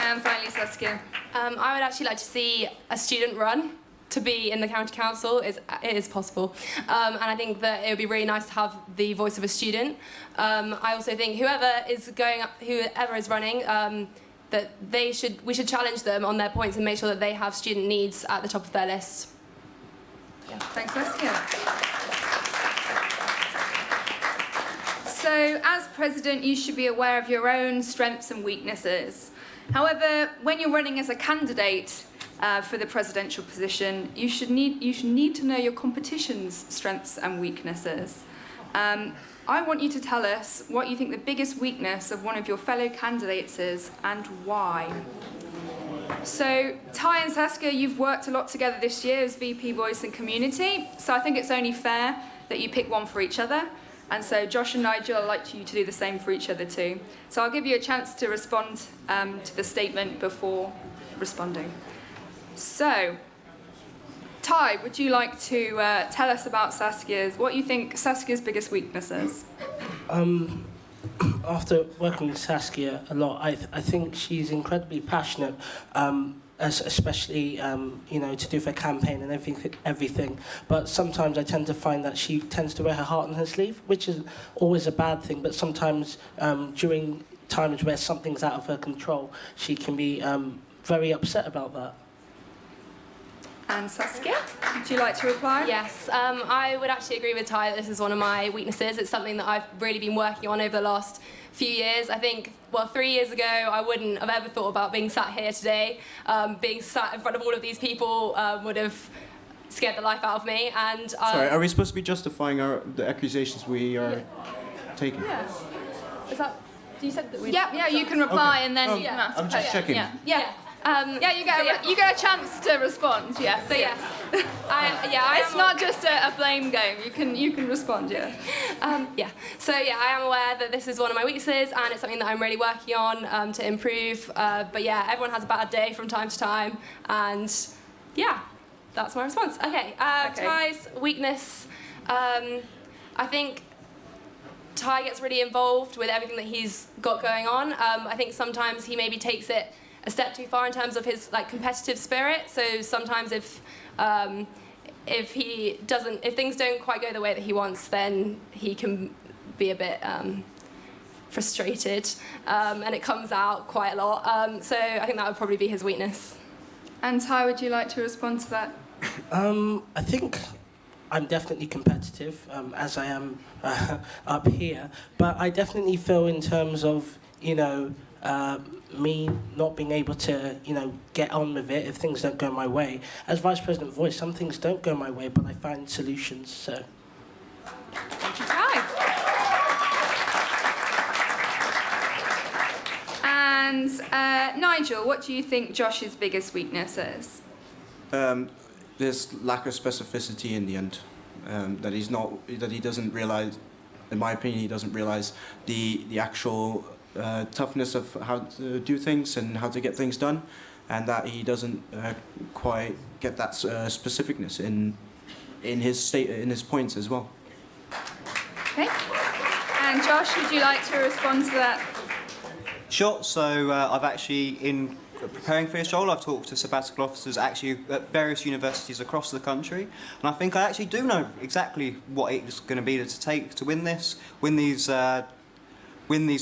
And finally, Saskia. I would actually like to see a student run to be in the county council, it is possible. And I think that it would be really nice to have the voice of a student. I also think whoever is running, that we should challenge them on their points and make sure that they have student needs at the top of their list. Yeah. Thanks, Saskia. So, as president, you should be aware of your own strengths and weaknesses. However, when you're running as a candidate for the presidential position, you should need to know your competition's strengths and weaknesses. I want you to tell us what you think the biggest weakness of one of your fellow candidates is and why. So, Ty and Saskia, you've worked a lot together this year as VP Voice and Community, so I think it's only fair that you pick one for each other. And so Josh and Nigel, I'd like you to do the same for each other too. So I'll give you a chance to respond to the statement before responding. So, Ty, would you like to tell us about what you think Saskia's biggest weakness is? After working with Saskia a lot, I think she's incredibly passionate, especially to do for campaign and everything. But sometimes I tend to find that she tends to wear her heart on her sleeve, which is always a bad thing. But sometimes during times where something's out of her control, she can be very upset about that. And Saskia, would you like to reply? Yes, I would actually agree with Ty that this is one of my weaknesses. It's something that I've really been working on over the last few years. I think, 3 years ago, I wouldn't have ever thought about being sat here today. Being sat in front of all of these people would have scared the life out of me. And sorry, are we supposed to be justifying the accusations we are taking? Yeah. Is that? You said that we. Yeah, you can reply and then you can I'm ask. just checking. You get a chance to respond. Yeah. So yes. It's not just a blame game. You can respond. Yeah. So I am aware that this is one of my weaknesses, and it's something that I'm really working on to improve. But everyone has a bad day from time to time, and that's my response. Okay. Ty's weakness. I think Ty gets really involved with everything that he's got going on. I think sometimes he maybe takes it a step too far in terms of his competitive spirit. So sometimes if things don't quite go the way that he wants, then he can be a bit frustrated, and it comes out quite a lot. So I think that would probably be his weakness. And Ty, would you like to respond to that? I think I'm definitely competitive, as I am up here, but I definitely feel in terms of, me not being able to, get on with it if things don't go my way. As Vice President Voice, some things don't go my way, but I find solutions, so. Thank you, Ty. And Nigel, what do you think Josh's biggest weakness is? There's lack of specificity in the end. That he doesn't realise, in my opinion, he doesn't realise the actual toughness of how to do things and how to get things done, and that he doesn't quite get that specificness in his points as well. Okay. And Josh, would you like to respond to that? Sure. So I've actually, in preparing for this role, I've talked to sabbatical officers actually at various universities across the country, and I think I actually do know exactly what it's going to be to take to win this, win these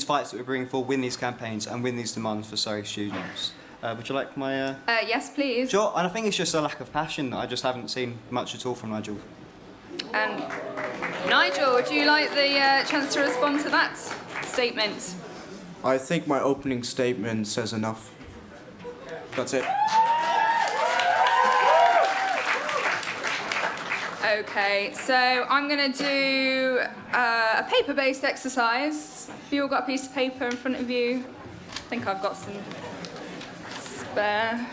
fights that we're bringing forward, win these campaigns, and win these demands for Surrey students. Would you like my... Yes, please. Sure, and I think it's just a lack of passion that I just haven't seen much at all from Nigel. And Nigel, would you like the chance to respond to that statement? I think my opening statement says enough. That's it. Okay, so I'm going to do a paper-based exercise. Have you all got a piece of paper in front of you? I think I've got some spare.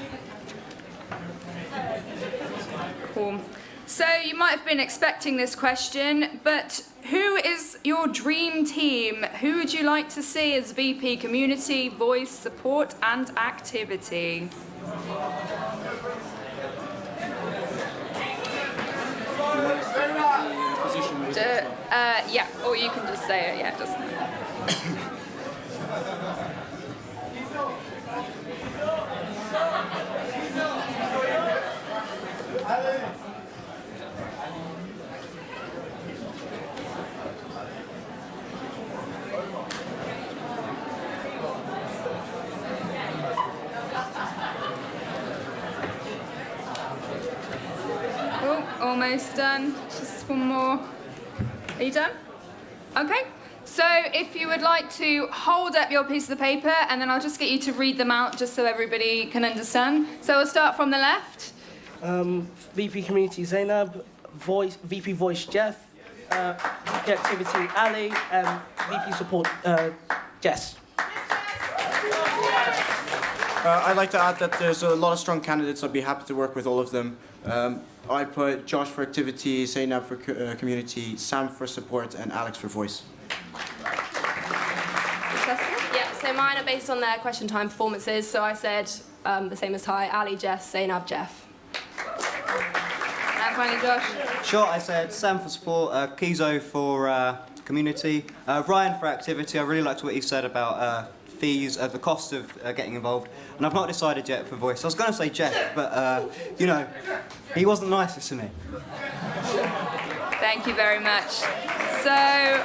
Cool. So you might have been expecting this question, but who is your dream team? Who would you like to see as VP Community, Voice, Support and Activity? Or you can just say it, doesn't matter. almost done. Just one more. Are you done? Okay. So if you would like to hold up your piece of the paper, and then I'll just get you to read them out just so everybody can understand. So we'll start from the left. VP Community Zainab, VP Voice Jeff, VP Activity Ali, and VP Support Jess. I'd like to add that there's a lot of strong candidates. I'd be happy to work with all of them. I put Josh for activity, Zainab for community, Sam for support, and Alex for voice. Yeah, so mine are based on their question time performances. So I said the same as Ty, Ali, Jess, Zainab, Jeff. And finally, Josh. Sure, I said Sam for support, Kizo for community, Ryan for activity. I really liked what he said about fees, the cost of getting involved. And I've not decided yet for voice. I was going to say Jeff, but, you know, he wasn't the nicest to me. Thank you very much. So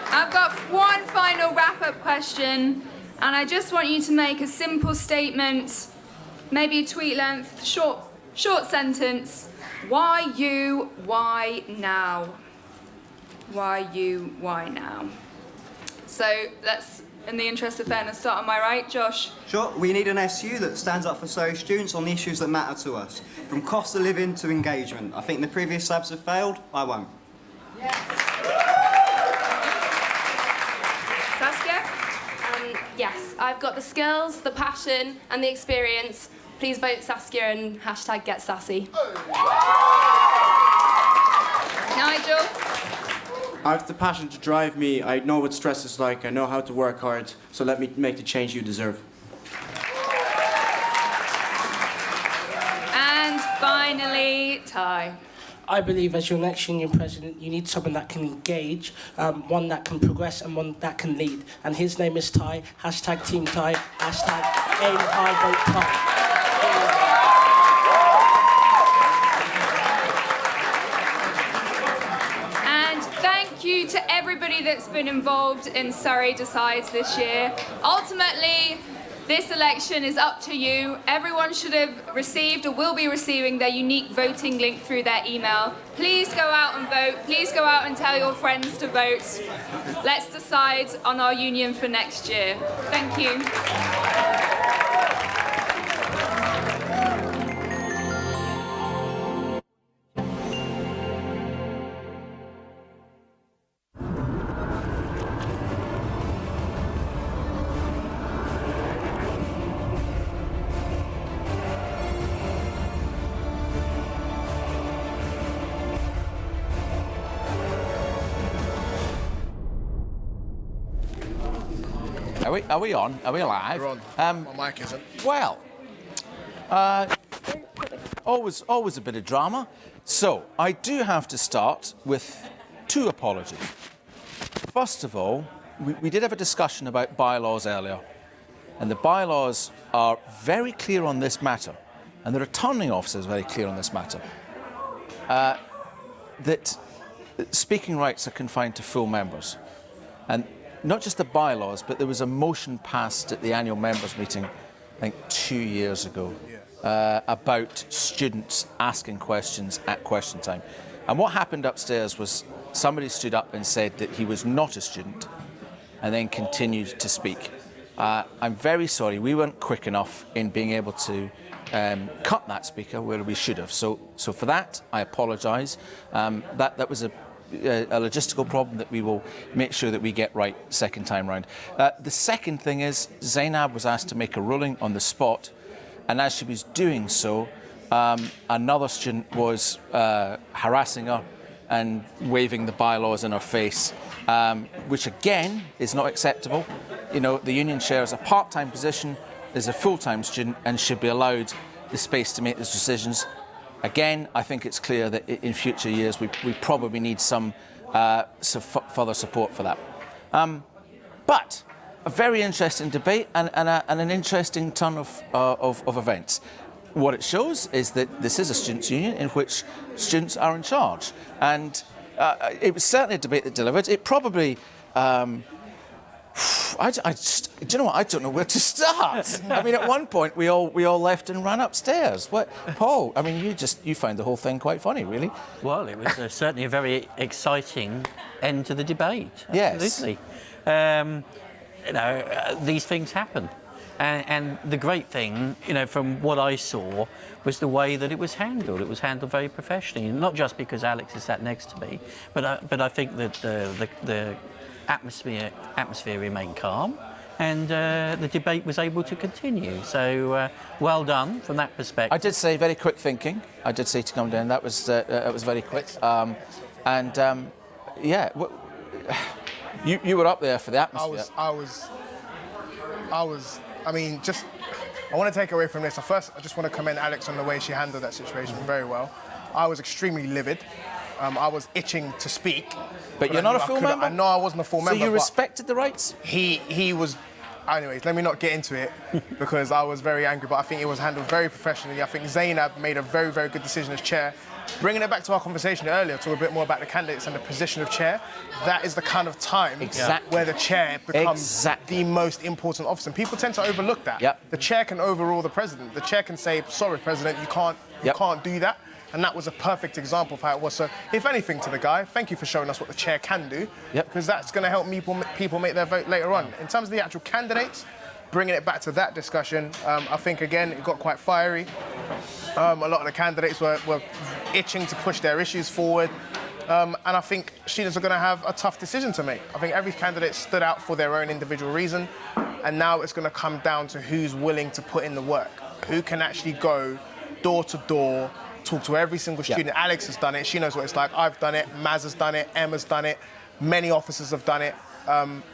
I've got one final wrap-up question, and I just want you to make a simple statement, maybe a tweet length, short sentence. Why you, why now? Why you, why now? So let's, in the interest of fairness, start on my right. Josh? Sure, we need an SU that stands up for Surrey students on the issues that matter to us, from cost of living to engagement. I think the previous slabs have failed, I won't. Saskia? Yes, I've got the skills, the passion, and the experience. Please vote Saskia and hashtag get sassy. Nigel? I have the passion to drive me. I know what stress is like. I know how to work hard. So let me make the change you deserve. And finally, Ty. I believe as your next union president, you need someone that can engage, one that can progress, and one that can lead. And his name is Ty, hashtag Team Ty, hashtag aim high, vote Ty. Thank you to everybody that's been involved in Surrey Decides this year. Ultimately, this election is up to you. Everyone should have received or will be receiving their unique voting link through their email. Please go out and vote. Please go out and tell your friends to vote. Let's decide on our union for next year. Thank you. Are we on? Are we live? We're on. My mic isn't. Well, always a bit of drama. So I do have to start with two apologies. First of all, we did have a discussion about bylaws earlier, and the bylaws are very clear on this matter, and the returning officer is very clear on this matter, that speaking rights are confined to full members. And not just the bylaws, but there was a motion passed at the annual members meeting, I think 2 years ago, about students asking questions at question time. And what happened upstairs was somebody stood up and said that he was not a student and then continued to speak. I'm very sorry, we weren't quick enough in being able to cut that speaker where we should have. So for that, I apologise. That was a logistical problem that we will make sure that we get right second time round. The second thing is Zainab was asked to make a ruling on the spot, and as she was doing so, another student was harassing her and waving the bylaws in her face, which again is not acceptable. You know, the union chair is a part-time position, is a full-time student, and should be allowed the space to make those decisions. Again, I think it's clear that in future years we probably need some further support for that. But a very interesting debate and an interesting turn of events. What it shows is that this is a students' union in which students are in charge. And it was certainly a debate that delivered. It probably do you know what? I don't know where to start. I mean, at one point we all left and ran upstairs. What, Paul? I mean, you found the whole thing quite funny, really. Well, it was certainly a very exciting end to the debate. Yes. Absolutely. These things happen. And the great thing, from what I saw, was the way that it was handled. It was handled very professionally, not just because Alex is sat next to me, but I think that the atmosphere remained calm, and the debate was able to continue. So well done from that perspective. I did say very quick thinking. I did say to come down. That was very quick. You were up there for the atmosphere. I want to take away from this. First, I just want to commend Alex on the way she handled that situation very well. I was extremely livid. I was itching to speak. But you're not a full member? No, I wasn't a full member. So you respected the rights? He was... Anyways, let me not get into it because I was very angry, but I think it was handled very professionally. I think Zainab made a very, very good decision as chair. Bringing it back to our conversation earlier, talk a bit more about the candidates and the position of chair, that is the kind of time where the chair becomes the most important office. And people tend to overlook that. Yep. The chair can overrule the president. The chair can say, sorry, president, you can't do that. And that was a perfect example of how it was. So, if anything to the guy, thank you for showing us what the chair can do, because that's going to help people make their vote later on. In terms of the actual candidates, bringing it back to that discussion, I think, again, it got quite fiery. A lot of the candidates were itching to push their issues forward. And I think students are going to have a tough decision to make. I think every candidate stood out for their own individual reason. And now it's going to come down to who's willing to put in the work. Who can actually go door to door, talk to every single student. Alex has done it. She knows what it's like. I've done it. Maz has done it. Emma's done it. Many officers have done it.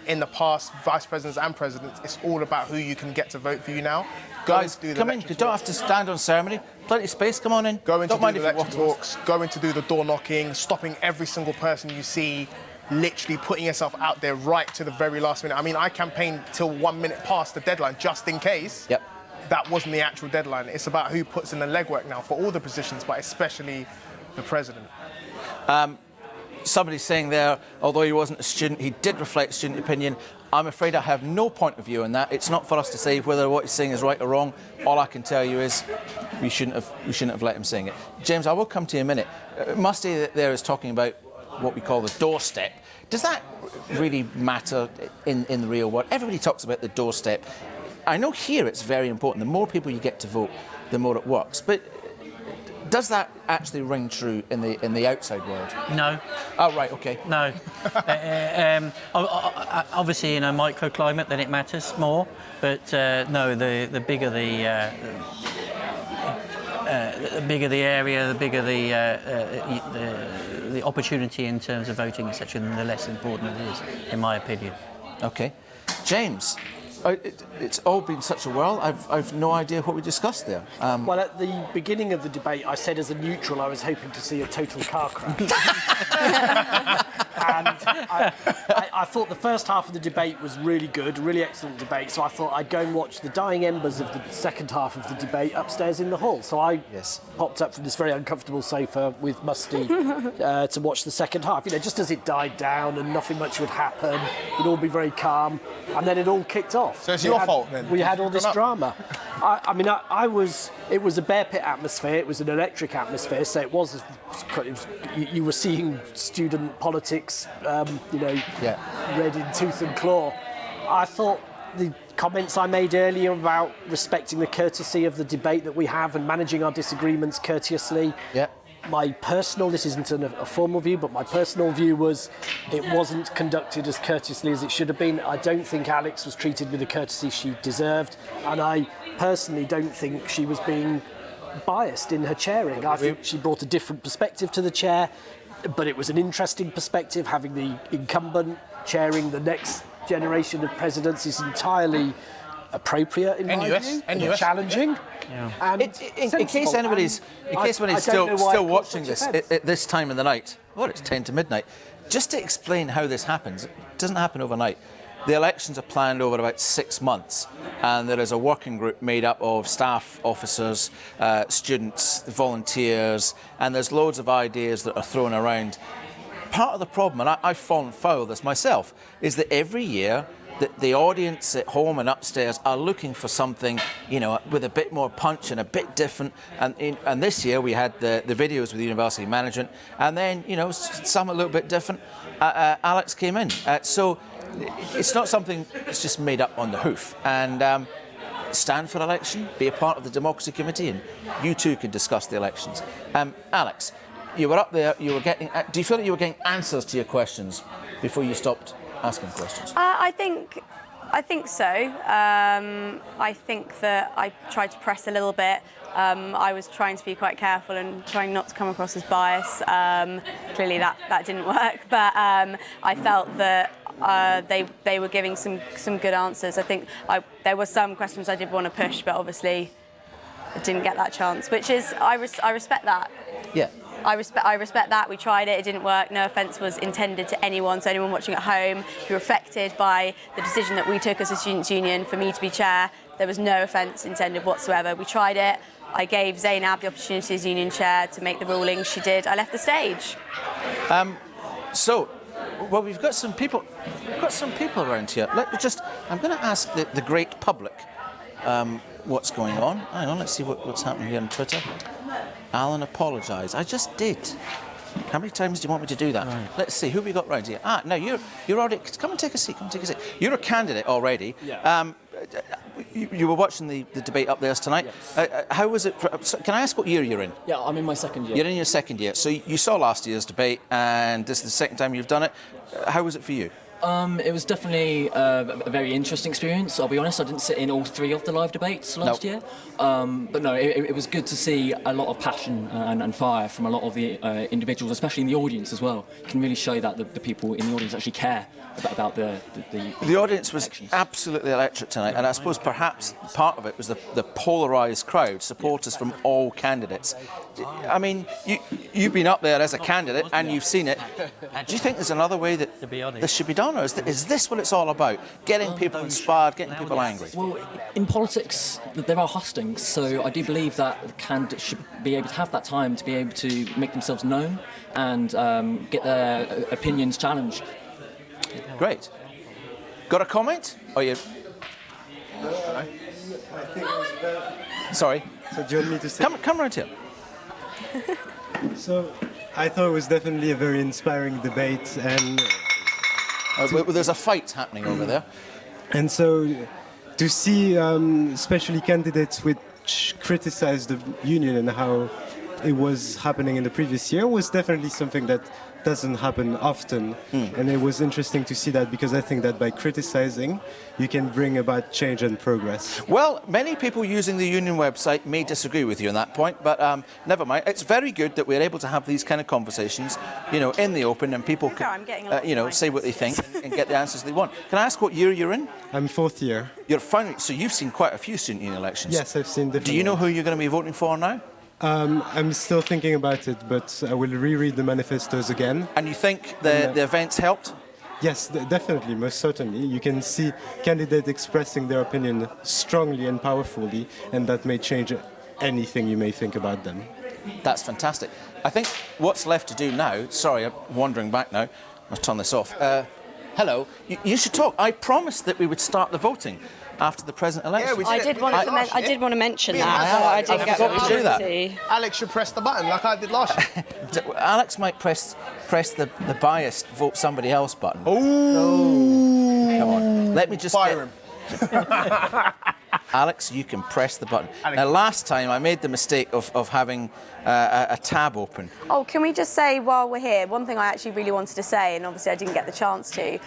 In the past, vice presidents and presidents, it's all about who you can get to vote for you now. Guys, come in. You don't have to stand on ceremony. Plenty of space. Come on in. Go in to do the lecture talks. Go in to do the door knocking. Stopping every single person you see. Literally putting yourself out there right to the very last minute. I mean, I campaigned till 1 minute past the deadline just in case. Yep. That wasn't the actual deadline. It's about who puts in the legwork now for all the positions, but especially the president. Somebody's saying there, although he wasn't a student, he did reflect student opinion. I'm afraid I have no point of view on that. It's not for us to say whether what he's saying is right or wrong. All I can tell you is we shouldn't have let him saying it. James, I will come to you in a minute. Musty there is talking about what we call the doorstep. Does that really matter in the real world? Everybody talks about the doorstep. I know here it's very important. The more people you get to vote, the more it works. But does that actually ring true in the outside world? No. Oh, right, OK. No. Obviously, in a microclimate, then it matters more. But no, the bigger the area, the bigger the opportunity in terms of voting, etc., the less important it is, in my opinion. OK. James. It's all been such a whirl. I've no idea what we discussed there. Well, at the beginning of the debate, I said as a neutral I was hoping to see a total car crash. And I thought the first half of the debate was really good, really excellent debate, so I thought I'd go and watch the dying embers of the second half of the debate upstairs in the hall. So I popped up from this very uncomfortable sofa with Musty to watch the second half. just as it died down and nothing much would happen, it'd all be very calm, and then it all kicked off. So it's your fault then? We had all this drama. It was a bear pit atmosphere, it was an electric atmosphere, so you were seeing student politics, red in tooth and claw. I thought the comments I made earlier about respecting the courtesy of the debate that we have and managing our disagreements courteously. This isn't a formal view, but my personal view was it wasn't conducted as courteously as it should have been. I don't think Alex was treated with the courtesy she deserved, and I personally don't think she was being biased in her chairing. I think she brought a different perspective to the chair, but it was an interesting perspective. Having the incumbent chairing the next generation of presidents is entirely appropriate in my view, challenging. And in case anybody's still watching this at this time of the night, it's 10 to midnight, just to explain how this happens. It doesn't happen overnight. The elections are planned over about 6 months, and there is a working group made up of staff, officers, students, volunteers, and there's loads of ideas that are thrown around. Part of the problem, and I've fallen foul of this myself, is that every year the audience at home and upstairs are looking for something, you know, with a bit more punch and a bit different. And this year we had the videos with university management, and then, you know, some a little bit different. Alex came in. So it's not something that's just made up on the hoof. And stand for election, be a part of the democracy committee, and you too can discuss the elections. Alex, you were up there, you were getting. Do you feel that you were getting answers to your questions before you stopped asking questions? I think so. I think that I tried to press a little bit. I was trying to be quite careful and trying not to come across as biased. Clearly that didn't work, but I felt that they were giving some good answers. I think there were some questions I did want to push, but obviously I didn't get that chance, which is, I respect that. Yeah. I respect that. We tried it, it didn't work. No offence was intended to anyone, so anyone watching at home who were affected by the decision that we took as a students' union for me to be chair, there was no offence intended whatsoever. We tried it. I gave Zainab the opportunity as union chair to make the ruling. She did. I left the stage. Well, we've got some people. We've got some people around here. I'm going to ask the great public what's going on. Hang on, let's see what's happening here on Twitter. Alan apologised. I just did. How many times do you want me to do that? Right. Let's see, who have we got round here? No, you're already... Come and take a seat, You're a candidate already. Yeah. You were watching the debate up there tonight. Yes. How was it... Can I ask what year you're in? Yeah, I'm in my second year. You're in your second year. So you saw last year's debate, and this is the second time you've done it. How was it for you? It was definitely a very interesting experience. I'll be honest, I didn't sit in all 3 of the live debates last year. But no, it was good to see a lot of passion and fire from a lot of the individuals, especially in the audience as well. You can really show that the people in the audience actually care about the audience was absolutely electric tonight, and I suppose perhaps part of it was the polarised crowd, supporters from all candidates. I mean, you've been up there as a candidate and you've seen it. Do you think there's another way that this should be done, or is this what it's all about? Getting people inspired, getting people angry? Well, in politics, there are hustings, so I do believe that candidates should be able to have that time to be able to make themselves known and get their opinions challenged. Great. Got a comment? Or you? Sorry. So do you want me to say? Come right here. So I thought it was definitely a very inspiring debate, and there's a fight happening over there. And so to see especially candidates which criticized the union and how it was happening in the previous year was definitely something that doesn't happen often. And it was interesting to see that, because I think that by criticizing you can bring about change and progress. Well, many people using the union website may disagree with you on that point, but never mind. It's very good that we're able to have these kind of conversations, you know, in the open, and people can, you know, say what they think and get the answers they want. Can I ask what year you're in? I'm 4th year. You're finally, so you've seen quite a few student union elections. Yes, I've seen different. Do you know who you're going to be voting for now? I'm still thinking about it, but I will reread the manifestos again. And you think the events helped? Yes, definitely, most certainly. You can see candidates expressing their opinion strongly and powerfully, and that may change anything you may think about them. That's fantastic. I think what's left to do now, sorry, I'm wandering back now, I'll turn this off. Hello, you should talk. I promised that we would start the voting after the present election. Yeah, I did want to mention that. I didn't get to do that. Alex should press the button like I did last year. Alex might press the biased vote somebody else button. Oh! Come on, let me just fire him. Alex, you can press the button. Now, last time I made the mistake of having a tab open. Oh, can we just say while we're here, one thing I actually really wanted to say, and obviously I didn't get the chance to,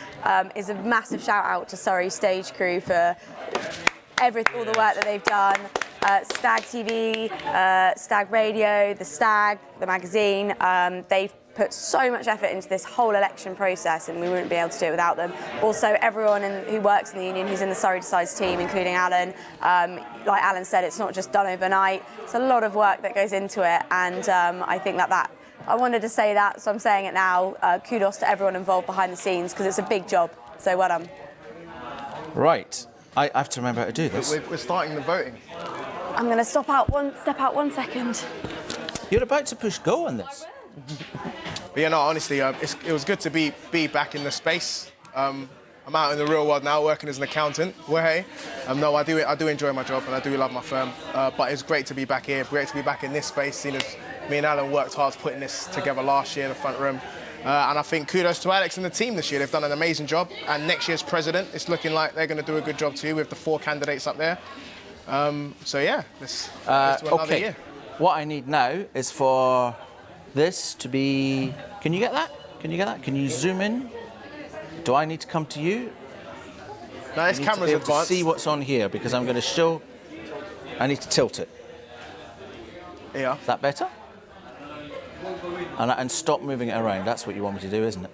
is a massive shout out to Surrey stage crew for all the work that they've done. Stag TV, Stag Radio, the Stag, the magazine, they've put so much effort into this whole election process, and we wouldn't be able to do it without them. Also, everyone who works in the union, who's in the SurreyDecides team, including Alan, like Alan said, it's not just done overnight. It's a lot of work that goes into it, and I think that I wanted to say that, so I'm saying it now. Kudos to everyone involved behind the scenes, because it's a big job, so well done. Right, I have to remember how to do this. We're starting the voting. I'm going to step out 1 second. You're about to push go on this. But yeah, no, honestly, it was good to be back in the space. I'm out in the real world now, working as an accountant. Well, hey, no, I do enjoy my job and I do love my firm. But it's great to be back here, great to be back in this space, seeing as me and Alan worked hard putting this together last year in the front room. And I think kudos to Alex and the team this year. They've done an amazing job. And next year's president, it's looking like they're going to do a good job too with the 4 candidates up there. So yeah, let's do another year. What I need now is for this to be... Can you get that? Can you get that? Can you zoom in? Do I need to come to you? No, this camera's advanced. See what's on here because I'm going to show. I need to tilt it. Yeah. Is that better? And stop moving it around. That's what you want me to do, isn't it?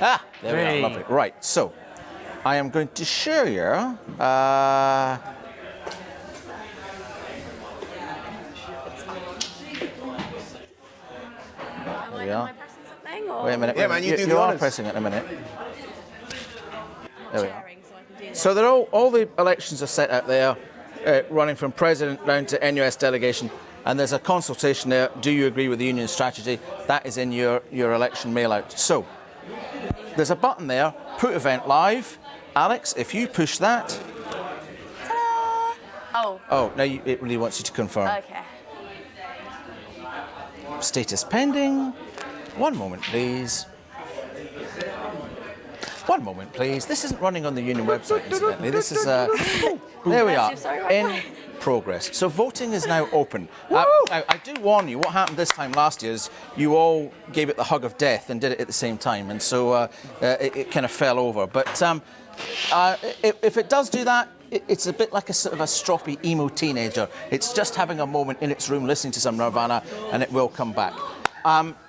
Ah, there we are. Lovely. Right. So, I am going to show you. Am I pressing something? Or? Wait a minute. Yeah, man, you do you the are honours. pressing it in a minute. There we are. So they're all the elections are set out there, running from president down to NUS delegation, and there's a consultation there. Do you agree with the union strategy? That is in your election mail out. So there's a button there. Put event live. Alex, if you push that. Oh. Oh, now it really wants you to confirm. Okay. Status pending. One moment, please. One moment, please. This isn't running on the union website, incidentally. This is... there we are. In progress. So voting is now open. Now, I do warn you, what happened this time last year is you all gave it the hug of death and did it at the same time, and so it kind of fell over. But if it does do that, it's a bit like a sort of a stroppy emo teenager. It's just having a moment in its room listening to some Nirvana, and it will come back.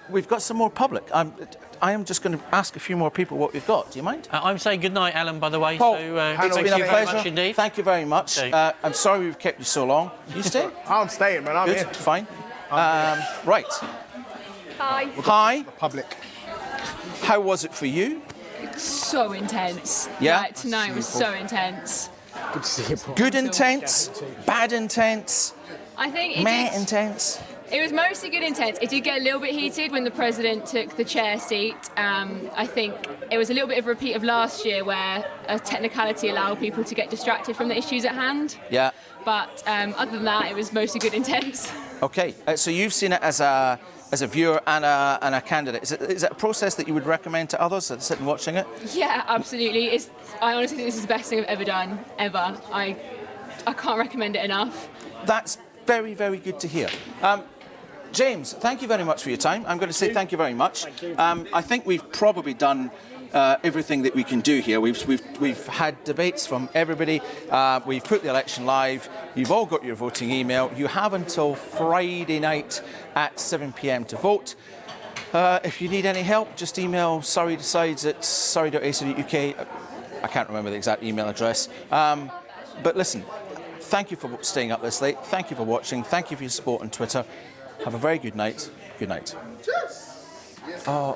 We've got some more public. I am just going to ask a few more people what we've got. Do you mind? I'm saying good night, Alan, by the way. Paul, so, it's thank been you a very pleasure. much indeed. Thank you very much. I'm sorry we've kept you so long. You stay? I'm staying, man. I'm Good. here. Fine. Right. Hi. Hi. The public. How was it for you? So intense. Yeah? Like, tonight was so intense. Good to see you, Paul. Good intense, bad intense, I think it meh did, intense. It was mostly good intense. It did get a little bit heated when the president took the chair seat. I think it was a little bit of a repeat of last year where a technicality allowed people to get distracted from the issues at hand. Yeah. But other than that, it was mostly good intense. Okay, so you've seen it as a viewer and a candidate. Is it a process that you would recommend to others that sit and watching it? Yeah, absolutely. I honestly think this is the best thing I've ever done, ever. I can't recommend it enough. That's very, very good to hear. James, thank you very much for your time. I'm going to say thank you very much. I think we've probably done everything that we can do here. We've had debates from everybody. We've put the election live. You've all got your voting email. You have until Friday night at 7 p.m. to vote. If you need any help, just email SurreyDecides at surrey.ac.uk. I can't remember the exact email address. But listen, thank you for staying up this late. Thank you for watching. Thank you for your support on Twitter. Have a very good night. Good night. Oh.